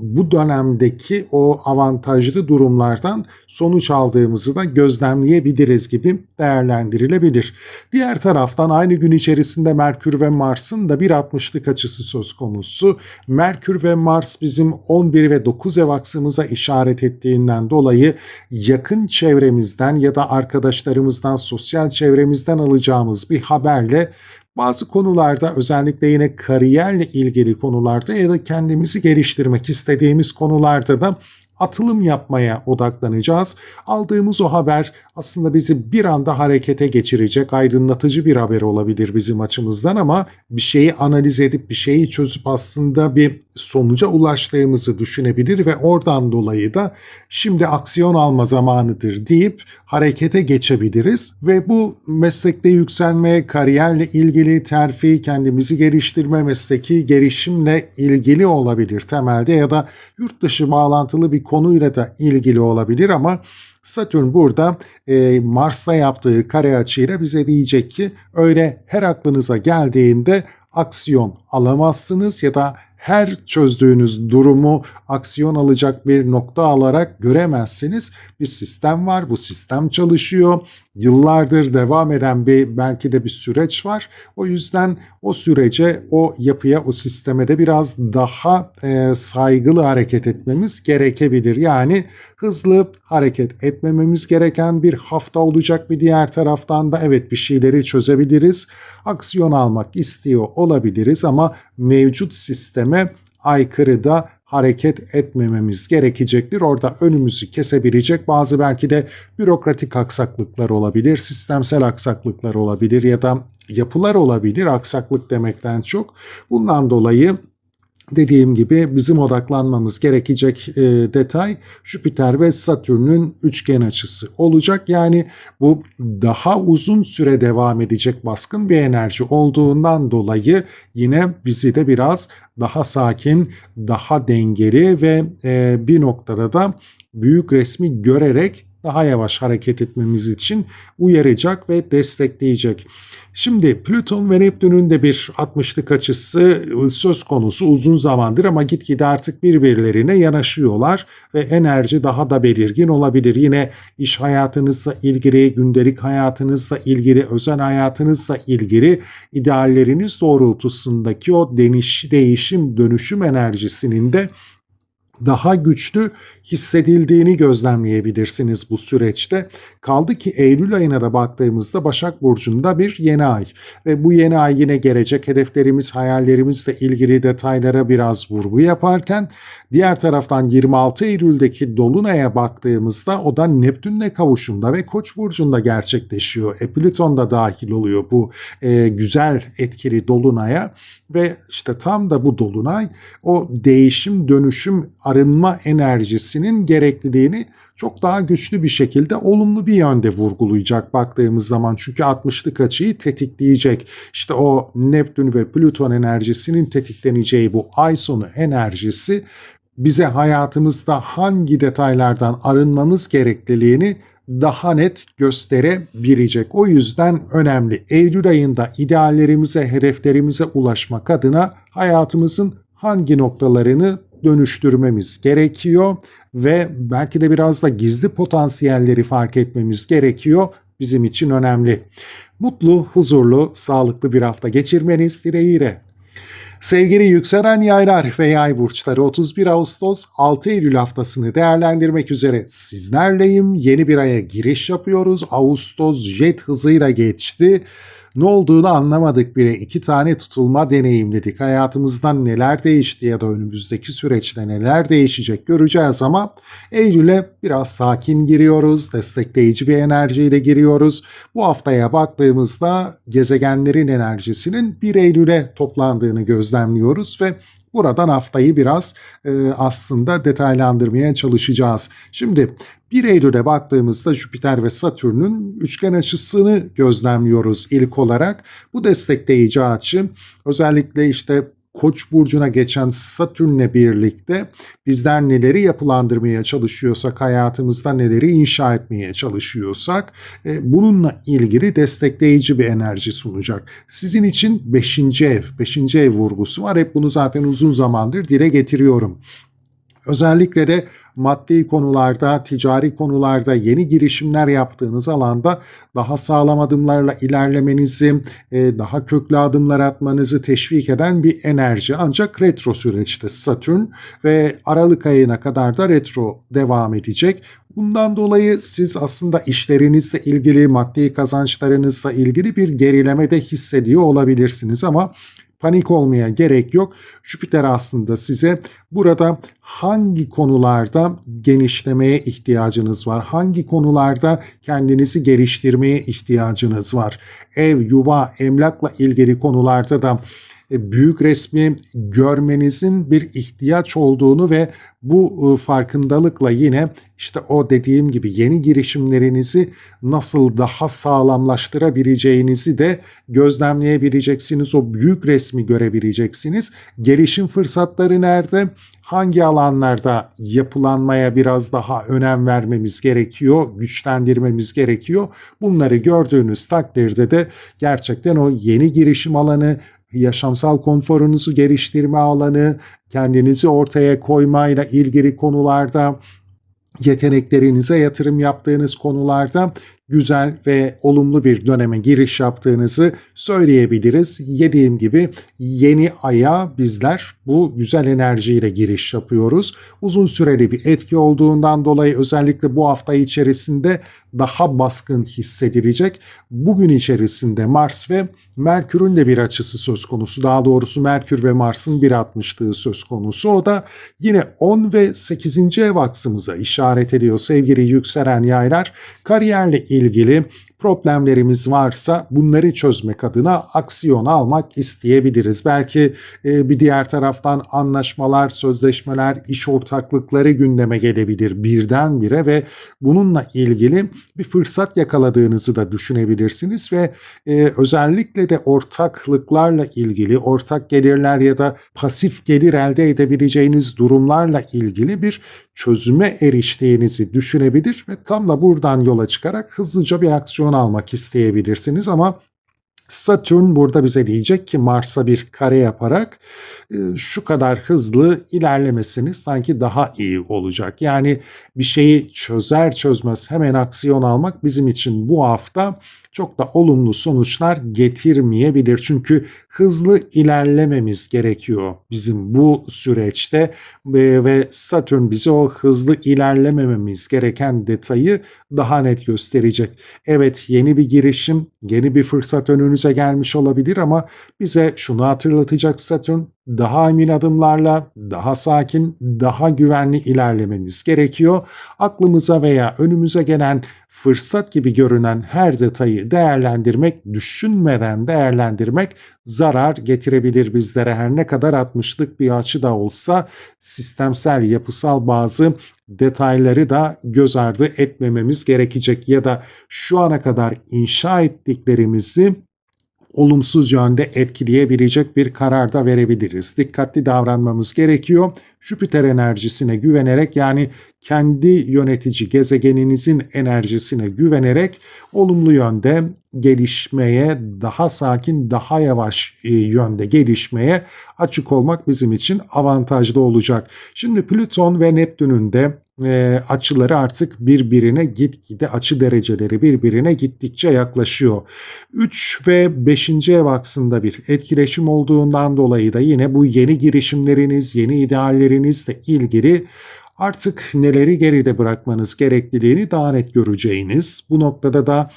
bu dönemdeki o avantajlı durumlardan sonuç aldığımızı da gözlemleyebiliriz gibi değerlendirilebilir. Diğer taraftan aynı gün içerisinde Merkür ve Mars'ın da bir 60'lık açısı söz konusu. Merkür ve Mars bizim 11 ve 9 ev aksımıza işaret ettiğinden dolayı yakın çevremizden ya da arkadaşlarımızdan, sosyal çevremizden alacağımız bir haberle bazı konularda özellikle yine kariyerle ilgili konularda ya da kendimizi geliştirmek istediğimiz konularda da atılım yapmaya odaklanacağız. Aldığımız o haber aslında bizi bir anda harekete geçirecek, aydınlatıcı bir haber olabilir bizim açımızdan ama bir şeyi analiz edip bir şeyi çözüp aslında bir sonuca ulaştığımızı düşünebilir ve oradan dolayı da şimdi aksiyon alma zamanıdır deyip harekete geçebiliriz ve bu meslekte yükselme, kariyerle ilgili terfi, kendimizi geliştirme, mesleki gelişimle ilgili olabilir temelde ya da yurt dışı bağlantılı bir konuyla da ilgili olabilir ama Satürn burada Mars'la yaptığı kare açıyla bize diyecek ki öyle her aklınıza geldiğinde aksiyon alamazsınız ya da her çözdüğünüz durumu aksiyon alacak bir nokta alarak göremezsiniz. Bir sistem var, bu sistem çalışıyor. Yıllardır devam eden belki de bir süreç var. O yüzden o sürece, o yapıya, o sisteme de biraz daha saygılı hareket etmemiz gerekebilir. Yani hızlı hareket etmememiz gereken bir hafta olacak. Bir diğer taraftan da evet bir şeyleri çözebiliriz. Aksiyon almak istiyor olabiliriz ama mevcut sisteme aykırı da hareket etmememiz gerekecektir. Orada önümüzü kesebilecek bazı belki de bürokratik aksaklıklar olabilir, sistemsel aksaklıklar olabilir ya da yapılar olabilir aksaklık demekten çok. Bundan dolayı dediğim gibi bizim odaklanmamız gerekecek detay Jüpiter ve Satürn'ün üçgen açısı olacak. Yani bu daha uzun süre devam edecek baskın bir enerji olduğundan dolayı yine bizi de biraz daha sakin, daha dengeli ve bir noktada da büyük resmi görerek daha yavaş hareket etmemiz için uyaracak ve destekleyecek. Şimdi Plüton ve Neptün'ün de bir 60'lık açısı söz konusu uzun zamandır ama gitgide artık birbirlerine yanaşıyorlar ve enerji daha da belirgin olabilir. Yine iş hayatınızla ilgili, gündelik hayatınızla ilgili, özel hayatınızla ilgili idealleriniz doğrultusundaki o değişim, dönüşüm enerjisinin de daha güçlü hissedildiğini gözlemleyebilirsiniz bu süreçte. Kaldı ki Eylül ayına da baktığımızda Başak Burcu'nda bir yeni ay ve bu yeni ay yine gelecek hedeflerimiz, hayallerimizle ilgili detaylara biraz vurgu yaparken diğer taraftan 26 Eylül'deki Dolunay'a baktığımızda o da Neptün'le kavuşumda ve Koç burcunda gerçekleşiyor. Plüton da dahil oluyor bu güzel etkili Dolunay'a ve işte tam da bu Dolunay o değişim, dönüşüm, arınma enerjisinin gerekliliğini çok daha güçlü bir şekilde olumlu bir yönde vurgulayacak baktığımız zaman. Çünkü 60'lık açıyı tetikleyecek. İşte o Neptün ve Plüton enerjisinin tetikleneceği bu ay sonu enerjisi bize hayatımızda hangi detaylardan arınmamız gerekliliğini daha net gösterebilecek. O yüzden önemli. Eylül ayında ideallerimize, hedeflerimize ulaşmak adına hayatımızın hangi noktalarını dönüştürmemiz gerekiyor ve belki de biraz da gizli potansiyelleri fark etmemiz gerekiyor. Bizim için önemli. Mutlu, huzurlu, sağlıklı bir hafta geçirmeniz dileğiyle. Sevgili yükselen yaylar ve yay burçları 31 Ağustos 6 Eylül haftasını değerlendirmek üzere sizlerleyim. Yeni bir aya giriş yapıyoruz. Ağustos jet hızıyla geçti. Ne olduğunu anlamadık bile. 2 tane tutulma deneyimledik. Hayatımızdan neler değişti ya da önümüzdeki süreçte neler değişecek göreceğiz ama Eylül'e biraz sakin giriyoruz. Destekleyici bir enerjiyle giriyoruz. Bu haftaya baktığımızda gezegenlerin enerjisinin 1 Eylül'e toplandığını gözlemliyoruz ve buradan haftayı biraz aslında detaylandırmaya çalışacağız. Şimdi 1 Eylül'e baktığımızda Jüpiter ve Satürn'ün üçgen açısını gözlemliyoruz ilk olarak. Bu destekleyici açı özellikle işte Koç burcuna geçen Satürn'le birlikte bizler neleri yapılandırmaya çalışıyorsak, hayatımızda neleri inşa etmeye çalışıyorsak bununla ilgili destekleyici bir enerji sunacak. Sizin için 5. ev vurgusu var. Hep bunu zaten uzun zamandır dile getiriyorum. Özellikle de maddi konularda, ticari konularda yeni girişimler yaptığınız alanda daha sağlam adımlarla ilerlemenizi, daha köklü adımlar atmanızı teşvik eden bir enerji. Ancak retro süreçte Satürn ve Aralık ayına kadar da retro devam edecek. Bundan dolayı siz aslında işlerinizle ilgili, maddi kazançlarınızla ilgili bir gerileme de hissediyor olabilirsiniz ama panik olmaya gerek yok. Jüpiter aslında size burada hangi konularda genişlemeye ihtiyacınız var? Hangi konularda kendinizi geliştirmeye ihtiyacınız var? Ev, yuva, emlakla ilgili konularda da büyük resmi görmenizin bir ihtiyaç olduğunu ve bu farkındalıkla yine işte o dediğim gibi yeni girişimlerinizi nasıl daha sağlamlaştırabileceğinizi de gözlemleyebileceksiniz. O büyük resmi görebileceksiniz. Gelişim fırsatları nerede? Hangi alanlarda yapılanmaya biraz daha önem vermemiz gerekiyor, güçlendirmemiz gerekiyor? Bunları gördüğünüz takdirde de gerçekten o yeni girişim alanı, yaşamsal konforunuzu geliştirme alanı, kendinizi ortaya koymayla ilgili konularda, yeteneklerinize yatırım yaptığınız konularda güzel ve olumlu bir döneme giriş yaptığınızı söyleyebiliriz. Dediğim gibi yeni aya bizler bu güzel enerjiyle giriş yapıyoruz. Uzun süreli bir etki olduğundan dolayı özellikle bu hafta içerisinde daha baskın hissedilecek. Bugün içerisinde Mars ve Merkür'ün de bir açısı söz konusu. Daha doğrusu Merkür ve Mars'ın bir atmışlığı söz konusu. O da yine 10 ve 8. ev aksımıza işaret ediyor sevgili yükselen yaylar. Kariyerle ilgili problemlerimiz varsa bunları çözmek adına aksiyon almak isteyebiliriz. Belki bir diğer taraftan anlaşmalar, sözleşmeler, iş ortaklıkları gündeme gelebilir birdenbire ve bununla ilgili bir fırsat yakaladığınızı da düşünebilirsiniz ve özellikle de ortaklıklarla ilgili, ortak gelirler ya da pasif gelir elde edebileceğiniz durumlarla ilgili bir çözüme eriştiğinizi düşünebilir ve tam da buradan yola çıkarak hızlıca bir aksiyon almak isteyebilirsiniz ama Satürn burada bize diyecek ki Mars'a bir kare yaparak şu kadar hızlı ilerlemesiniz sanki daha iyi olacak. Yani bir şeyi çözer çözmez hemen aksiyon almak bizim için bu hafta çok da olumlu sonuçlar getirmeyebilir. Çünkü hızlı ilerlememiz gerekiyor bizim bu süreçte ve Satürn bize o hızlı ilerlemememiz gereken detayı daha net gösterecek. Evet, yeni bir girişim, yeni bir fırsat önünüze gelmiş olabilir ama bize şunu hatırlatacak Satürn, daha emin adımlarla, daha sakin, daha güvenli ilerlememiz gerekiyor. Aklımıza veya önümüze gelen fırsat gibi görünen her detayı değerlendirmek, düşünmeden değerlendirmek zarar getirebilir bizlere. Her ne kadar 60'lık bir açı da olsa sistemsel, yapısal bazı detayları da göz ardı etmememiz gerekecek ya da şu ana kadar inşa ettiklerimizi olumsuz yönde etkileyebilecek bir karar da verebiliriz. Dikkatli davranmamız gerekiyor. Jüpiter enerjisine güvenerek, yani kendi yönetici gezegeninizin enerjisine güvenerek olumlu yönde gelişmeye, daha sakin, daha yavaş yönde gelişmeye açık olmak bizim için avantajlı olacak. Şimdi Plüton ve Neptün'ün de açıları artık birbirine gitgide, açı dereceleri birbirine gittikçe yaklaşıyor. 3 ve 5. ev aksında bir etkileşim olduğundan dolayı da yine bu yeni girişimleriniz, yeni ideallerinizle ilgili artık neleri geride bırakmanız gerektiğini daha net göreceğiniz, bu noktada da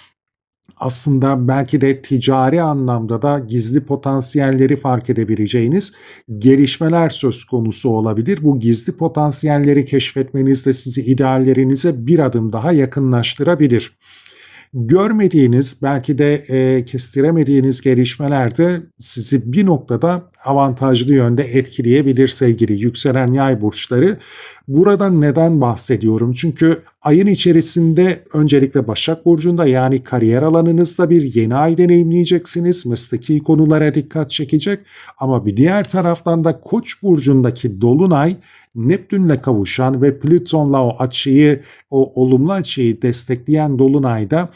aslında belki de ticari anlamda da gizli potansiyelleri fark edebileceğiniz gelişmeler söz konusu olabilir. Bu gizli potansiyelleri keşfetmeniz de sizi ideallerinize bir adım daha yakınlaştırabilir. Görmediğiniz, belki de kestiremediğiniz gelişmeler de sizi bir noktada avantajlı yönde etkileyebilir sevgili yükselen yay burçları. Burada neden bahsediyorum? Çünkü ayın içerisinde öncelikle Başak Burcu'nda, yani kariyer alanınızda bir yeni ay deneyimleyeceksiniz. Mesleki konulara dikkat çekecek. Ama bir diğer taraftan da Koç burcundaki dolunay Neptün'le kavuşan ve Plüton'la o açıyı, o olumlu açıyı destekleyen dolunayda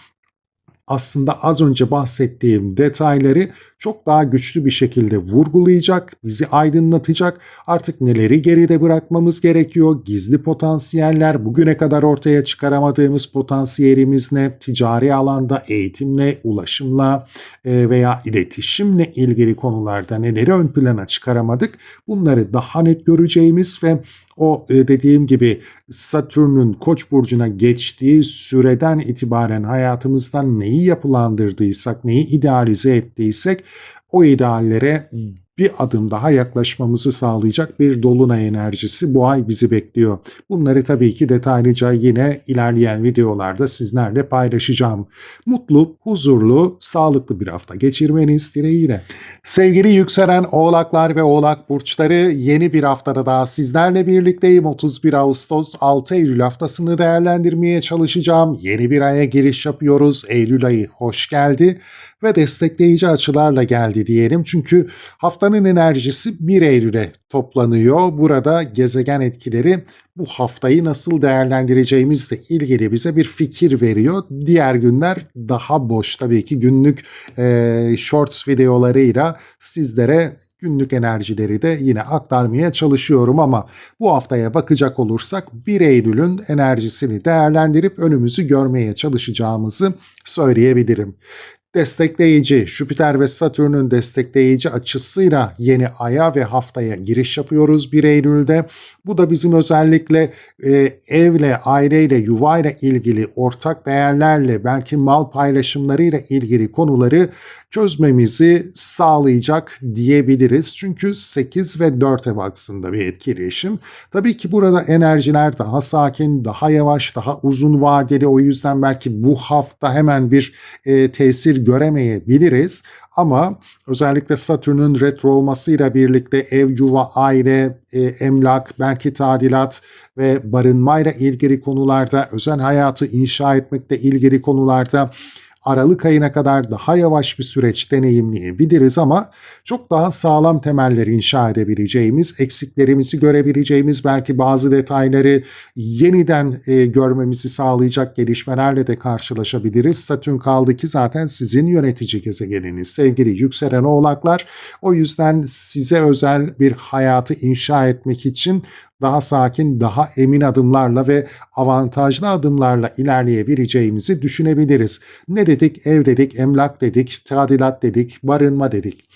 aslında az önce bahsettiğim detayları çok daha güçlü bir şekilde vurgulayacak, bizi aydınlatacak. Artık neleri geride bırakmamız gerekiyor? Gizli potansiyeller, bugüne kadar ortaya çıkaramadığımız potansiyelimiz ne? Ticari alanda, eğitimle, ulaşımla veya iletişimle ilgili konularda neleri ön plana çıkaramadık? Bunları daha net göreceğimiz ve o dediğim gibi Satürn'ün Koç burcuna geçtiği süreden itibaren hayatımızdan neyi yapılandırdıysak, neyi idealize ettiysek o ideallere bir adım daha yaklaşmamızı sağlayacak bir dolunay enerjisi bu ay bizi bekliyor. Bunları tabii ki detaylıca yine ilerleyen videolarda sizlerle paylaşacağım. Mutlu, huzurlu, sağlıklı bir hafta geçirmeniz dileğiyle. Sevgili yükselen oğlaklar ve oğlak burçları, yeni bir haftada daha sizlerle birlikteyim. 31 Ağustos 6 Eylül haftasını değerlendirmeye çalışacağım. Yeni bir aya giriş yapıyoruz. Eylül ayı hoş geldi ve destekleyici açılarla geldi diyelim. Çünkü haftanın enerjisi 1 Eylül'e toplanıyor. Burada gezegen etkileri bu haftayı nasıl değerlendireceğimizle ilgili bize bir fikir veriyor. Diğer günler daha boş. Tabii ki günlük shorts videolarıyla sizlere günlük enerjileri de yine aktarmaya çalışıyorum ama bu haftaya bakacak olursak 1 Eylül'ün enerjisini değerlendirip önümüzü görmeye çalışacağımızı söyleyebilirim. Destekleyici, Jüpiter ve Satürn'ün destekleyici açısıyla yeni aya ve haftaya giriş yapıyoruz 1 Eylül'de. Bu da bizim özellikle evle, aileyle, yuvayla ilgili, ortak değerlerle, belki mal paylaşımlarıyla ilgili konuları çözmemizi sağlayacak diyebiliriz. Çünkü 8 ve 4 ev aksında bir etkileşim. Tabii ki burada enerjiler daha sakin, daha yavaş, daha uzun vadeli. O yüzden belki bu hafta hemen bir tesir göremeyebiliriz. Ama özellikle Satürn'ün retro olmasıyla birlikte ev, yuva, aile, emlak, belki tadilat ve barınmayla ilgili konularda, özel hayatı inşa etmekle ilgili konularda Aralık ayına kadar daha yavaş bir süreç deneyimleyebiliriz ama çok daha sağlam temeller inşa edebileceğimiz, eksiklerimizi görebileceğimiz, belki bazı detayları yeniden görmemizi sağlayacak gelişmelerle de karşılaşabiliriz. Satürn kaldı ki zaten sizin yönetici gezegeniniz sevgili yükselen oğlaklar. O yüzden size özel bir hayatı inşa etmek için daha sakin, daha emin adımlarla ve avantajlı adımlarla ilerleyebileceğimizi düşünebiliriz. Ne dedik? Ev dedik, emlak dedik, tadilat dedik, barınma dedik.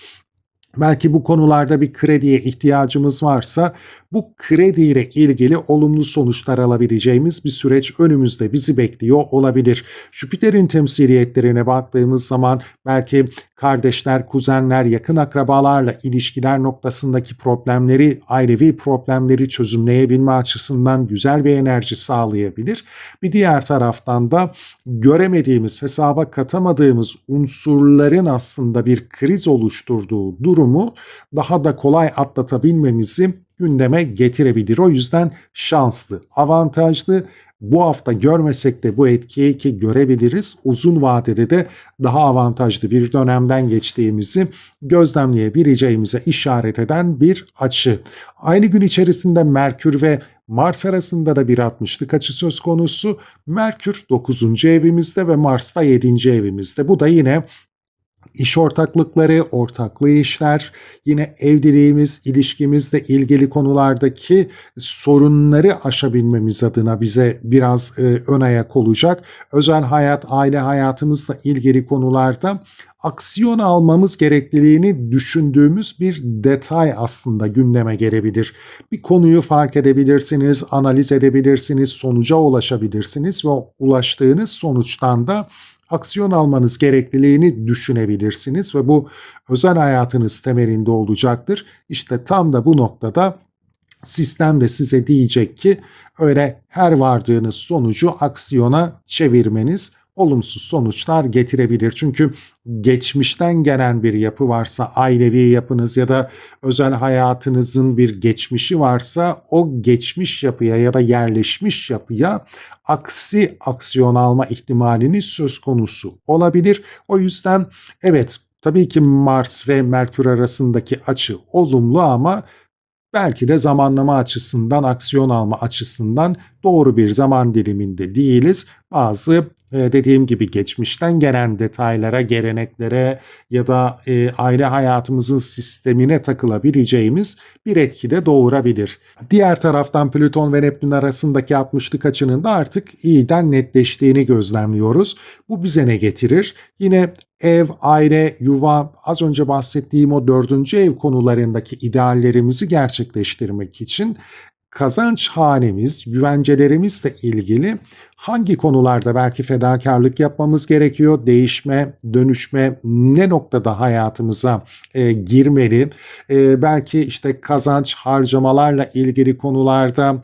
Belki bu konularda bir krediye ihtiyacımız varsa bu krediyle ilgili olumlu sonuçlar alabileceğimiz bir süreç önümüzde bizi bekliyor olabilir. Jüpiter'in temsiliyetlerine baktığımız zaman belki kardeşler, kuzenler, yakın akrabalarla ilişkiler noktasındaki problemleri, ailevi problemleri çözümleyebilme açısından güzel bir enerji sağlayabilir. Bir diğer taraftan da göremediğimiz, hesaba katamadığımız unsurların aslında bir kriz oluşturduğu durumu daha da kolay atlatabilmemizi gündeme getirebilir. O yüzden şanslı, avantajlı. Bu hafta görmesek de bu etkiyi ki görebiliriz. Uzun vadede de daha avantajlı bir dönemden geçtiğimizi gözlemleyebileceğimize işaret eden bir açı. Aynı gün içerisinde Merkür ve Mars arasında da bir 60'lık açı söz konusu. Merkür 9. evimizde ve Mars da 7. evimizde. Bu da yine İş ortaklıkları, ortaklı işler, yine evliliğimiz, ilişkimizle ilgili konulardaki sorunları aşabilmemiz adına bize biraz ön ayak olacak. Özel hayat, aile hayatımızla ilgili konularda aksiyon almamız gerekliliğini düşündüğümüz bir detay aslında gündeme gelebilir. Bir konuyu fark edebilirsiniz, analiz edebilirsiniz, sonuca ulaşabilirsiniz ve ulaştığınız sonuçtan da aksiyon almanız gerekliliğini düşünebilirsiniz ve bu özel hayatınız temelinde olacaktır. İşte tam da bu noktada sistem de size diyecek ki öyle her vardığınız sonucu aksiyona çevirmeniz olumsuz sonuçlar getirebilir. Çünkü geçmişten gelen bir yapı varsa, ailevi yapınız ya da özel hayatınızın bir geçmişi varsa o geçmiş yapıya ya da yerleşmiş yapıya aksi aksiyon alma ihtimaliniz söz konusu olabilir. O yüzden evet, tabii ki Mars ve Merkür arasındaki açı olumlu ama belki de zamanlama açısından, aksiyon alma açısından doğru bir zaman diliminde değiliz. Bazı dediğim gibi geçmişten gelen detaylara, geleneklere ya da aile hayatımızın sistemine takılabileceğimiz bir etki de doğurabilir. Diğer taraftan Plüton ve Neptün arasındaki 60'lık açının da artık iyiden netleştiğini gözlemliyoruz. Bu bize ne getirir? Yine ev, aile, yuva, az önce bahsettiğim o 4. ev konularındaki ideallerimizi gerçekleştirmek için kazanç hanemiz, güvencelerimizle ilgili hangi konularda belki fedakarlık yapmamız gerekiyor, değişme, dönüşme ne noktada hayatımıza girmeli, belki işte kazanç, harcamalarla ilgili konularda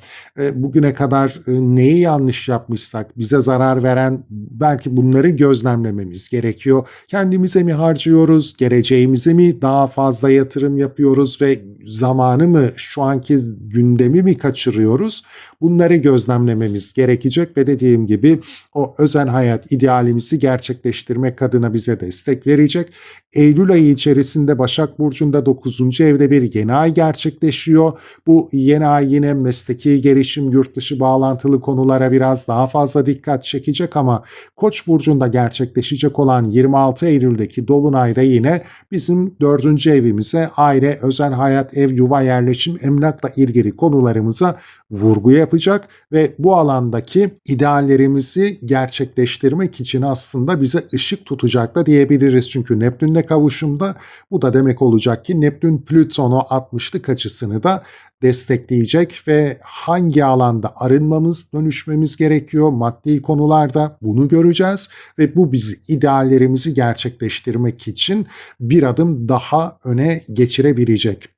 bugüne kadar neyi yanlış yapmışsak, bize zarar veren belki bunları gözlemlememiz gerekiyor. Kendimize mi harcıyoruz, geleceğimize mi daha fazla yatırım yapıyoruz ve zamanı mı, şu anki gündemi mi kaçırıyoruz? Bunları gözlemlememiz gerekecek ve dediğim gibi o özel hayat idealimizi gerçekleştirmek adına bize destek verecek. Eylül ayı içerisinde Başak Burcu'nda 9. evde bir yeni ay gerçekleşiyor. Bu yeni ay yine mesleki gelişim, yurt dışı bağlantılı konulara biraz daha fazla dikkat çekecek ama Koç burcunda gerçekleşecek olan 26 Eylül'deki dolunayda yine bizim 4. evimize, aile, özel hayat, ev, yuva, yerleşim, emlakla ilgili konularımıza vurgu yapacak ve bu alandaki ideallerimizi gerçekleştirmek için aslında bize ışık tutacak da diyebiliriz. Çünkü Neptün'le kavuşumda bu da demek olacak ki Neptün Plüton'u 60'lık açısını da destekleyecek ve hangi alanda arınmamız, dönüşmemiz gerekiyor maddi konularda bunu göreceğiz ve bu bizi ideallerimizi gerçekleştirmek için bir adım daha öne geçirebilecek.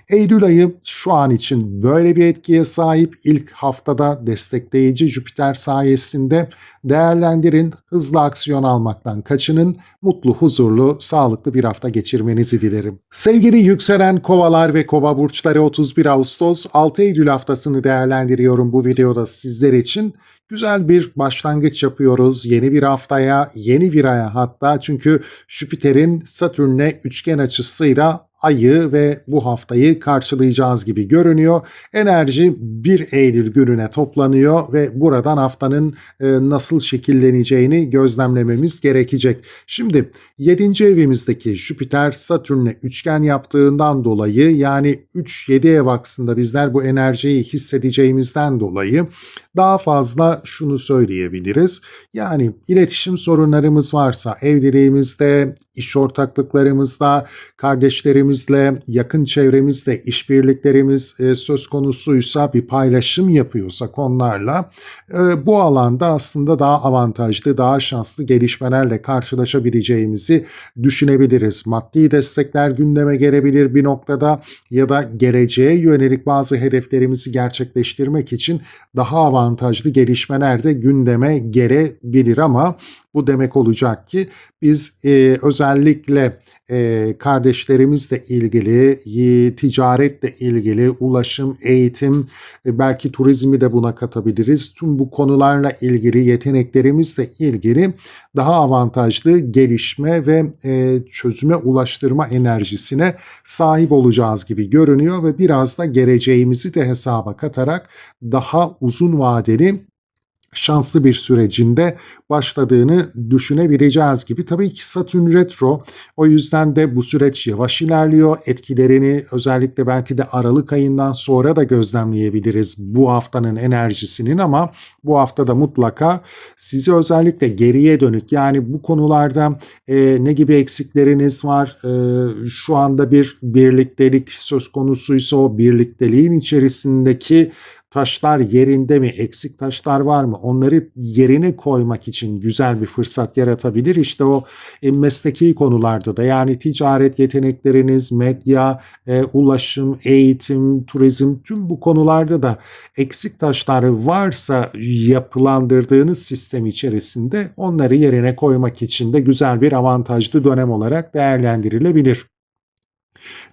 Eylül ayı şu an için böyle bir etkiye sahip. İlk haftada destekleyici Jüpiter sayesinde değerlendirin, hızlı aksiyon almaktan kaçının, mutlu, huzurlu, sağlıklı bir hafta geçirmenizi dilerim. Sevgili yükselen kovalar ve kova burçları 31 Ağustos 6 Eylül haftasını değerlendiriyorum bu videoda sizler için. Güzel bir başlangıç yapıyoruz yeni bir haftaya, yeni bir aya hatta çünkü Jüpiter'in Satürn'le üçgen açısıyla ayı ve bu haftayı karşılayacağız gibi görünüyor. Enerji 1 Eylül gününe toplanıyor ve buradan haftanın nasıl şekilleneceğini gözlemlememiz gerekecek. Şimdi 7. evimizdeki Jüpiter Satürn'le üçgen yaptığından dolayı yani 3-7 ev aksında bizler bu enerjiyi hissedeceğimizden dolayı daha fazla şunu söyleyebiliriz. Yani iletişim sorunlarımız varsa evliliğimizde, iş ortaklıklarımızda, kardeşlerimizle, yakın çevremizle işbirliklerimiz söz konusuysa bir paylaşım yapıyorsak onlarla bu alanda aslında daha avantajlı, daha şanslı gelişmelerle karşılaşabileceğimizi düşünebiliriz. Maddi destekler gündeme gelebilir bir noktada ya da geleceğe yönelik bazı hedeflerimizi gerçekleştirmek için daha avantajlı gelişmeler de gündeme gelebilir ama bu demek olacak ki biz özellikle kardeşlerimizle ilgili, ticaretle ilgili, ulaşım, eğitim, belki turizmi de buna katabiliriz. Tüm bu konularla ilgili, yeteneklerimizle ilgili daha avantajlı gelişme ve çözüme ulaştırma enerjisine sahip olacağız gibi görünüyor ve biraz da geleceğimizi de hesaba katarak daha uzun vadeli şanslı bir sürecinde başladığını düşünebileceğiz gibi. Tabii ki Satürn retro. O yüzden de bu süreç yavaş ilerliyor. Etkilerini özellikle belki de Aralık ayından sonra da gözlemleyebiliriz bu haftanın enerjisinin ama bu hafta da mutlaka sizi özellikle geriye dönük yani bu konularda ne gibi eksikleriniz var? Şu anda bir birliktelik söz konusuysa o birlikteliğin içerisindeki taşlar yerinde mi, eksik taşlar var mı? Onları yerine koymak için güzel bir fırsat yaratabilir. İşte o mesleki konularda da yani ticaret yetenekleriniz, medya, ulaşım, eğitim, turizm tüm bu konularda da eksik taşlar varsa yapılandırdığınız sistem içerisinde onları yerine koymak için de güzel bir avantajlı dönem olarak değerlendirilebilir.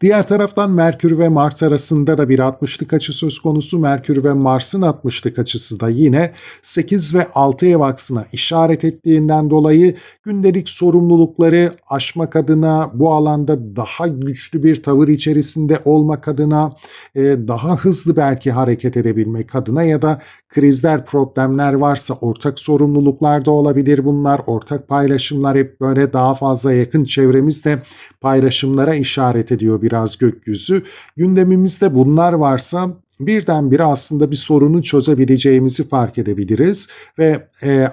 Diğer taraftan Merkür ve Mars arasında da bir 60'lık açı söz konusu. Merkür ve Mars'ın 60'lık açısı da yine 8 ve 6 ev aksına işaret ettiğinden dolayı gündelik sorumlulukları aşmak adına bu alanda daha güçlü bir tavır içerisinde olmak adına daha hızlı belki hareket edebilmek adına ya da krizler, problemler varsa ortak sorumluluklar da olabilir bunlar. Ortak paylaşımlar hep böyle daha fazla yakın çevremizde paylaşımlara işaret ediyor biraz gökyüzü. Gündemimizde bunlar varsa birdenbire aslında bir sorunu çözebileceğimizi fark edebiliriz ve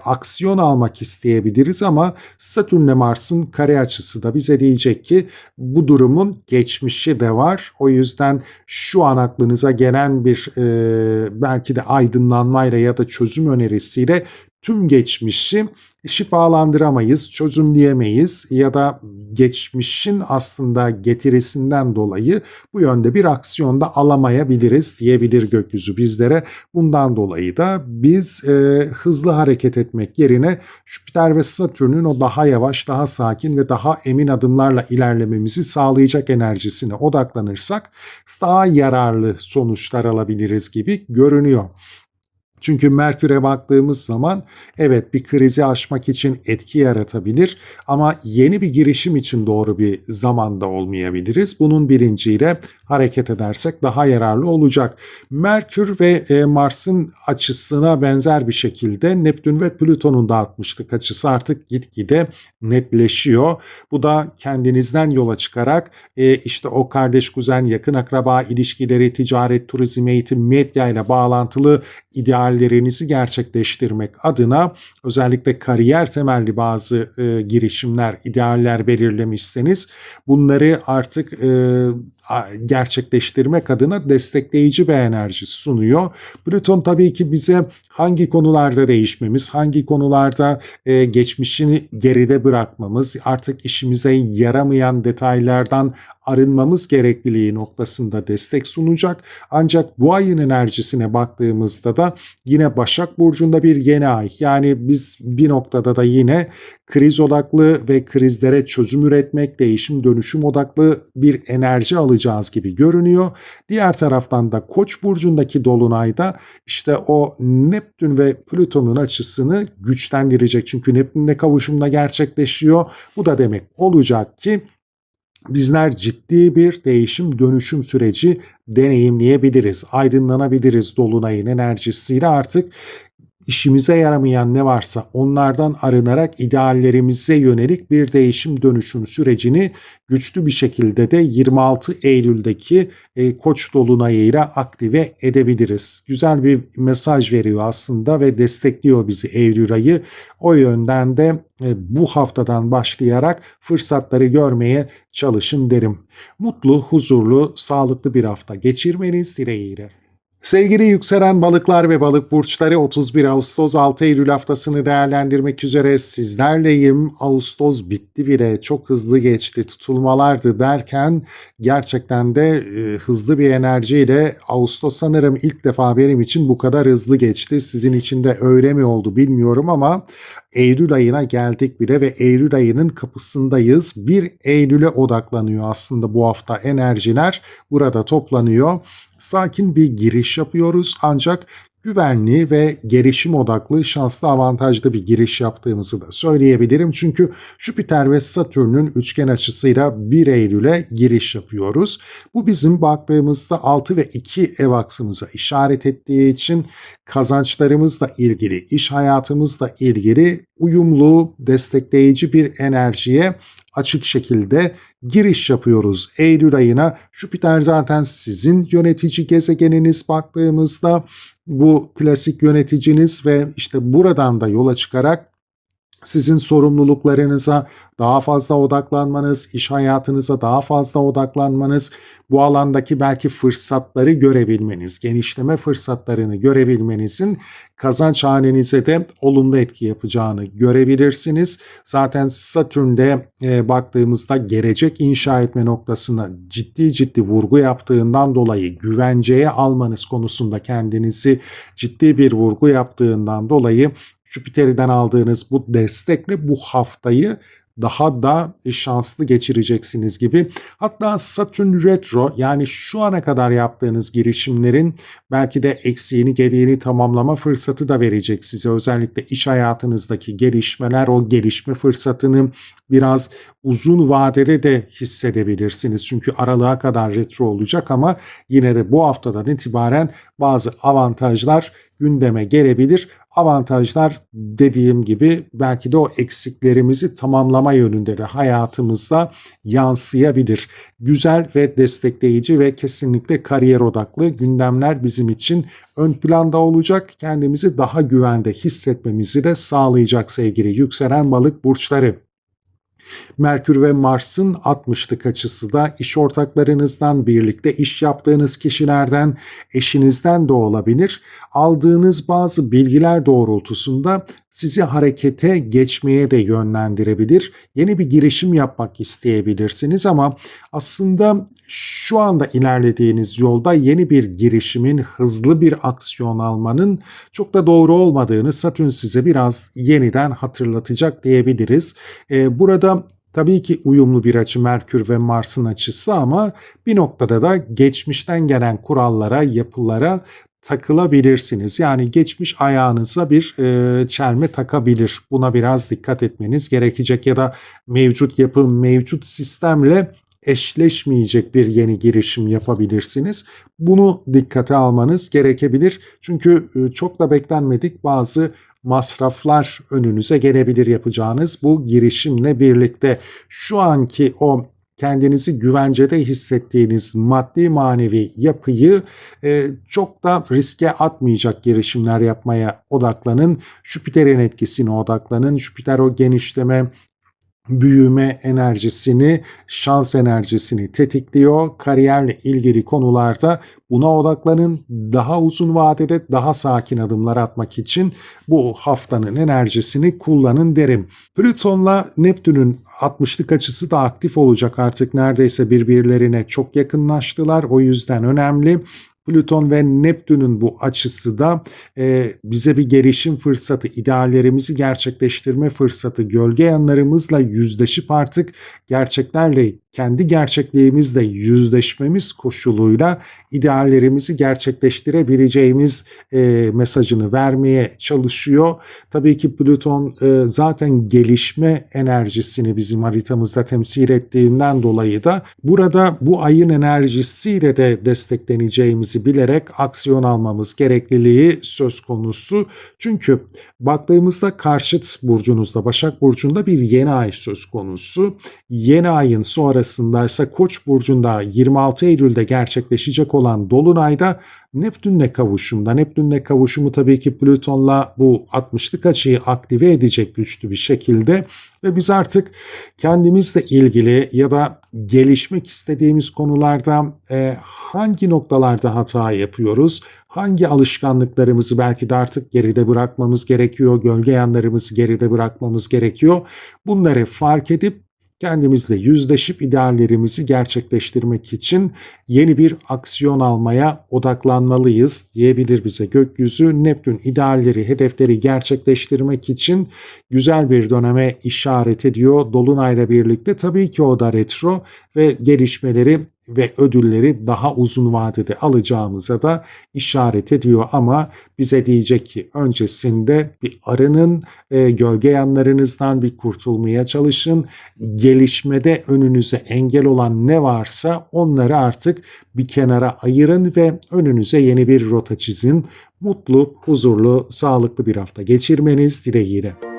aksiyon almak isteyebiliriz ama Satürn'le Mars'ın kare açısı da bize diyecek ki bu durumun geçmişi de var. O yüzden şu an aklınıza gelen bir belki de aydınlanmayla ya da çözüm önerisiyle tüm geçmişi şifalandıramayız, çözümleyemeyiz ya da geçmişin aslında getirisinden dolayı bu yönde bir aksiyonda alamayabiliriz diyebilir gökyüzü bizlere. Bundan dolayı da biz hızlı hareket etmek yerine Jüpiter ve Satürn'ün o daha yavaş, daha sakin ve daha emin adımlarla ilerlememizi sağlayacak enerjisine odaklanırsak daha yararlı sonuçlar alabiliriz gibi görünüyor. Çünkü Merkür'e baktığımız zaman evet bir krizi aşmak için etki yaratabilir ama yeni bir girişim için doğru bir zamanda olmayabiliriz. Bunun bilinciyle hareket edersek daha yararlı olacak. Merkür ve Mars'ın açısına benzer bir şekilde Neptün ve Plüton'un da 60'lık açısı artık gitgide netleşiyor. Bu da kendinizden yola çıkarak işte o kardeş kuzen, yakın akraba ilişkileri, ticaret, turizm, eğitim, medya ile bağlantılı ideallerinizi gerçekleştirmek adına özellikle kariyer temelli bazı girişimler, idealler belirlemişseniz bunları artık gerçekleştirmek adına destekleyici bir enerji sunuyor. Plüton tabii ki bize hangi konularda değişmemiz, hangi konularda geçmişini geride bırakmamız, artık işimize yaramayan detaylardan arınmamız gerekliliği noktasında destek sunacak. Ancak bu ayın enerjisine baktığımızda da yine Başak Burcu'nda bir yeni ay. Yani biz bir noktada da yine kriz odaklı ve krizlere çözüm üretmek, değişim dönüşüm odaklı bir enerji alacağız gibi görünüyor. Diğer taraftan da Koç burcundaki dolunayda işte o Neptün ve Plüton'un açısını güçlendirecek. Çünkü Neptün'le kavuşumla gerçekleşiyor. Bu da demek olacak ki bizler ciddi bir değişim dönüşüm süreci deneyimleyebiliriz, aydınlanabiliriz dolunayın enerjisiyle. Artık İşimize yaramayan ne varsa onlardan arınarak ideallerimize yönelik bir değişim dönüşüm sürecini güçlü bir şekilde de 26 Eylül'deki Koç dolunayıyla aktive edebiliriz. Güzel bir mesaj veriyor aslında ve destekliyor bizi Eylül ayı. O yönden de bu haftadan başlayarak fırsatları görmeye çalışın derim. Mutlu, huzurlu, sağlıklı bir hafta geçirmeniz dileğiyle. Sevgili yükselen balıklar ve balık burçları, 31 Ağustos 6 Eylül haftasını değerlendirmek üzere sizlerleyim. Ağustos bitti bile, çok hızlı geçti, tutulmalardı derken gerçekten de hızlı bir enerjiyle Ağustos sanırım ilk defa benim için bu kadar hızlı geçti. Sizin için de öyle mi oldu bilmiyorum ama Eylül ayına geldik bile ve Eylül ayının kapısındayız. 1 Eylül'e odaklanıyor aslında bu hafta enerjiler, burada toplanıyor. Sakin bir giriş yapıyoruz ancak güvenli ve gelişim odaklı, şanslı, avantajlı bir giriş yaptığımızı da söyleyebilirim. Çünkü Jüpiter ve Satürn'ün üçgen açısıyla 1 Eylül'e giriş yapıyoruz. Bu bizim baktığımızda 6 ve 2 ev aksımıza işaret ettiği için kazançlarımızla ilgili, iş hayatımızla ilgili uyumlu, destekleyici bir enerjiye açık şekilde giriş yapıyoruz Eylül ayına. Jüpiter zaten sizin yönetici gezegeniniz baktığımızda, bu klasik yöneticiniz ve işte buradan da yola çıkarak sizin sorumluluklarınıza daha fazla odaklanmanız, iş hayatınıza daha fazla odaklanmanız, bu alandaki belki fırsatları görebilmeniz, genişleme fırsatlarını görebilmenizin kazanç hanenize de olumlu etki yapacağını görebilirsiniz. Zaten Satürn'de baktığımızda gelecek inşa etme noktasına ciddi vurgu yaptığından dolayı, güvenceye almanız konusunda kendinizi ciddi bir vurgu yaptığından dolayı Jüpiter'den aldığınız bu destekle bu haftayı daha da şanslı geçireceksiniz gibi. Hatta Satürn retro, yani şu ana kadar yaptığınız girişimlerin belki de eksiğini gediğini tamamlama fırsatı da verecek size. Özellikle iş hayatınızdaki gelişmeler, o gelişme fırsatını biraz uzun vadede de hissedebilirsiniz. Çünkü aralığa kadar retro olacak ama yine de bu haftadan itibaren bazı avantajlar gündeme gelebilir. Avantajlar dediğim gibi belki de o eksiklerimizi tamamlama yönünde de hayatımızda yansıyabilir. Güzel ve destekleyici ve kesinlikle kariyer odaklı gündemler bizim için ön planda olacak. Kendimizi daha güvende hissetmemizi de sağlayacak sevgili yükselen balık burçları. Merkür ve Mars'ın 60'lık açısı da iş ortaklarınızdan, birlikte iş yaptığınız kişilerden, eşinizden de olabilir. Aldığınız bazı bilgiler doğrultusunda sizi harekete geçmeye de yönlendirebilir. Yeni bir girişim yapmak isteyebilirsiniz ama aslında şu anda ilerlediğiniz yolda yeni bir girişimin, hızlı bir aksiyon almanın çok da doğru olmadığını Satürn size biraz yeniden hatırlatacak diyebiliriz. Burada tabii ki uyumlu bir açı Merkür ve Mars'ın açısı ama bir noktada da geçmişten gelen kurallara, yapılara takılabilirsiniz. Yani geçmiş ayağınıza bir çelme takabilir. Buna biraz dikkat etmeniz gerekecek ya da mevcut yapı, mevcut sistemle eşleşmeyecek bir yeni girişim yapabilirsiniz. Bunu dikkate almanız gerekebilir. Çünkü çok da beklenmedik bazı masraflar önünüze gelebilir yapacağınız bu girişimle birlikte. Şu anki o kendinizi güvencede hissettiğiniz maddi manevi yapıyı çok da riske atmayacak girişimler yapmaya odaklanın. Jüpiter'in etkisine odaklanın. Jüpiter o genişleme, büyüme enerjisini, şans enerjisini tetikliyor. Kariyerle ilgili konularda buna odaklanın. Daha uzun vadede daha sakin adımlar atmak için bu haftanın enerjisini kullanın derim. Plüton'la Neptün'ün 60'lık açısı da aktif olacak, artık neredeyse birbirlerine çok yakınlaştılar. O yüzden önemli. Plüton ve Neptün'ün bu açısı da bize bir gelişim fırsatı, ideallerimizi gerçekleştirme fırsatı, gölge yanlarımızla yüzleşip artık gerçeklerle, kendi gerçekliğimizle yüzleşmemiz koşuluyla ideallerimizi gerçekleştirebileceğimiz mesajını vermeye çalışıyor. Tabii ki Plüton zaten gelişme enerjisini bizim haritamızda temsil ettiğinden dolayı da burada bu ayın enerjisiyle de destekleneceğimizi bilerek aksiyon almamız gerekliliği söz konusu. Çünkü baktığımızda karşıt burcunuzda, Başak Burcu'nda bir yeni ay söz konusu. Yeni ayın sonrasındaysa Koç burcunda 26 Eylül'de gerçekleşecek olan dolunayda Neptün'le kavuşumda. Neptün'le kavuşumu tabii ki Plüton'la bu 60'lık açıyı aktive edecek güçlü bir şekilde ve biz artık kendimizle ilgili ya da gelişmek istediğimiz konularda hangi noktalarda hata yapıyoruz? Hangi alışkanlıklarımızı belki de artık geride bırakmamız gerekiyor, gölge yanlarımızı geride bırakmamız gerekiyor. Bunları fark edip kendimizle yüzleşip ideallerimizi gerçekleştirmek için yeni bir aksiyon almaya odaklanmalıyız diyebilir bize gökyüzü. Neptün idealleri, hedefleri gerçekleştirmek için güzel bir döneme işaret ediyor. Dolunayla birlikte tabii ki o da retro ve gelişmeleri ve ödülleri daha uzun vadede alacağımıza da işaret ediyor ama bize diyecek ki öncesinde bir arının, gölge yanlarınızdan bir kurtulmaya çalışın. Gelişmede önünüze engel olan ne varsa onları artık bir kenara ayırın ve önünüze yeni bir rota çizin. Mutlu, huzurlu, sağlıklı bir hafta geçirmeniz dileğiyle.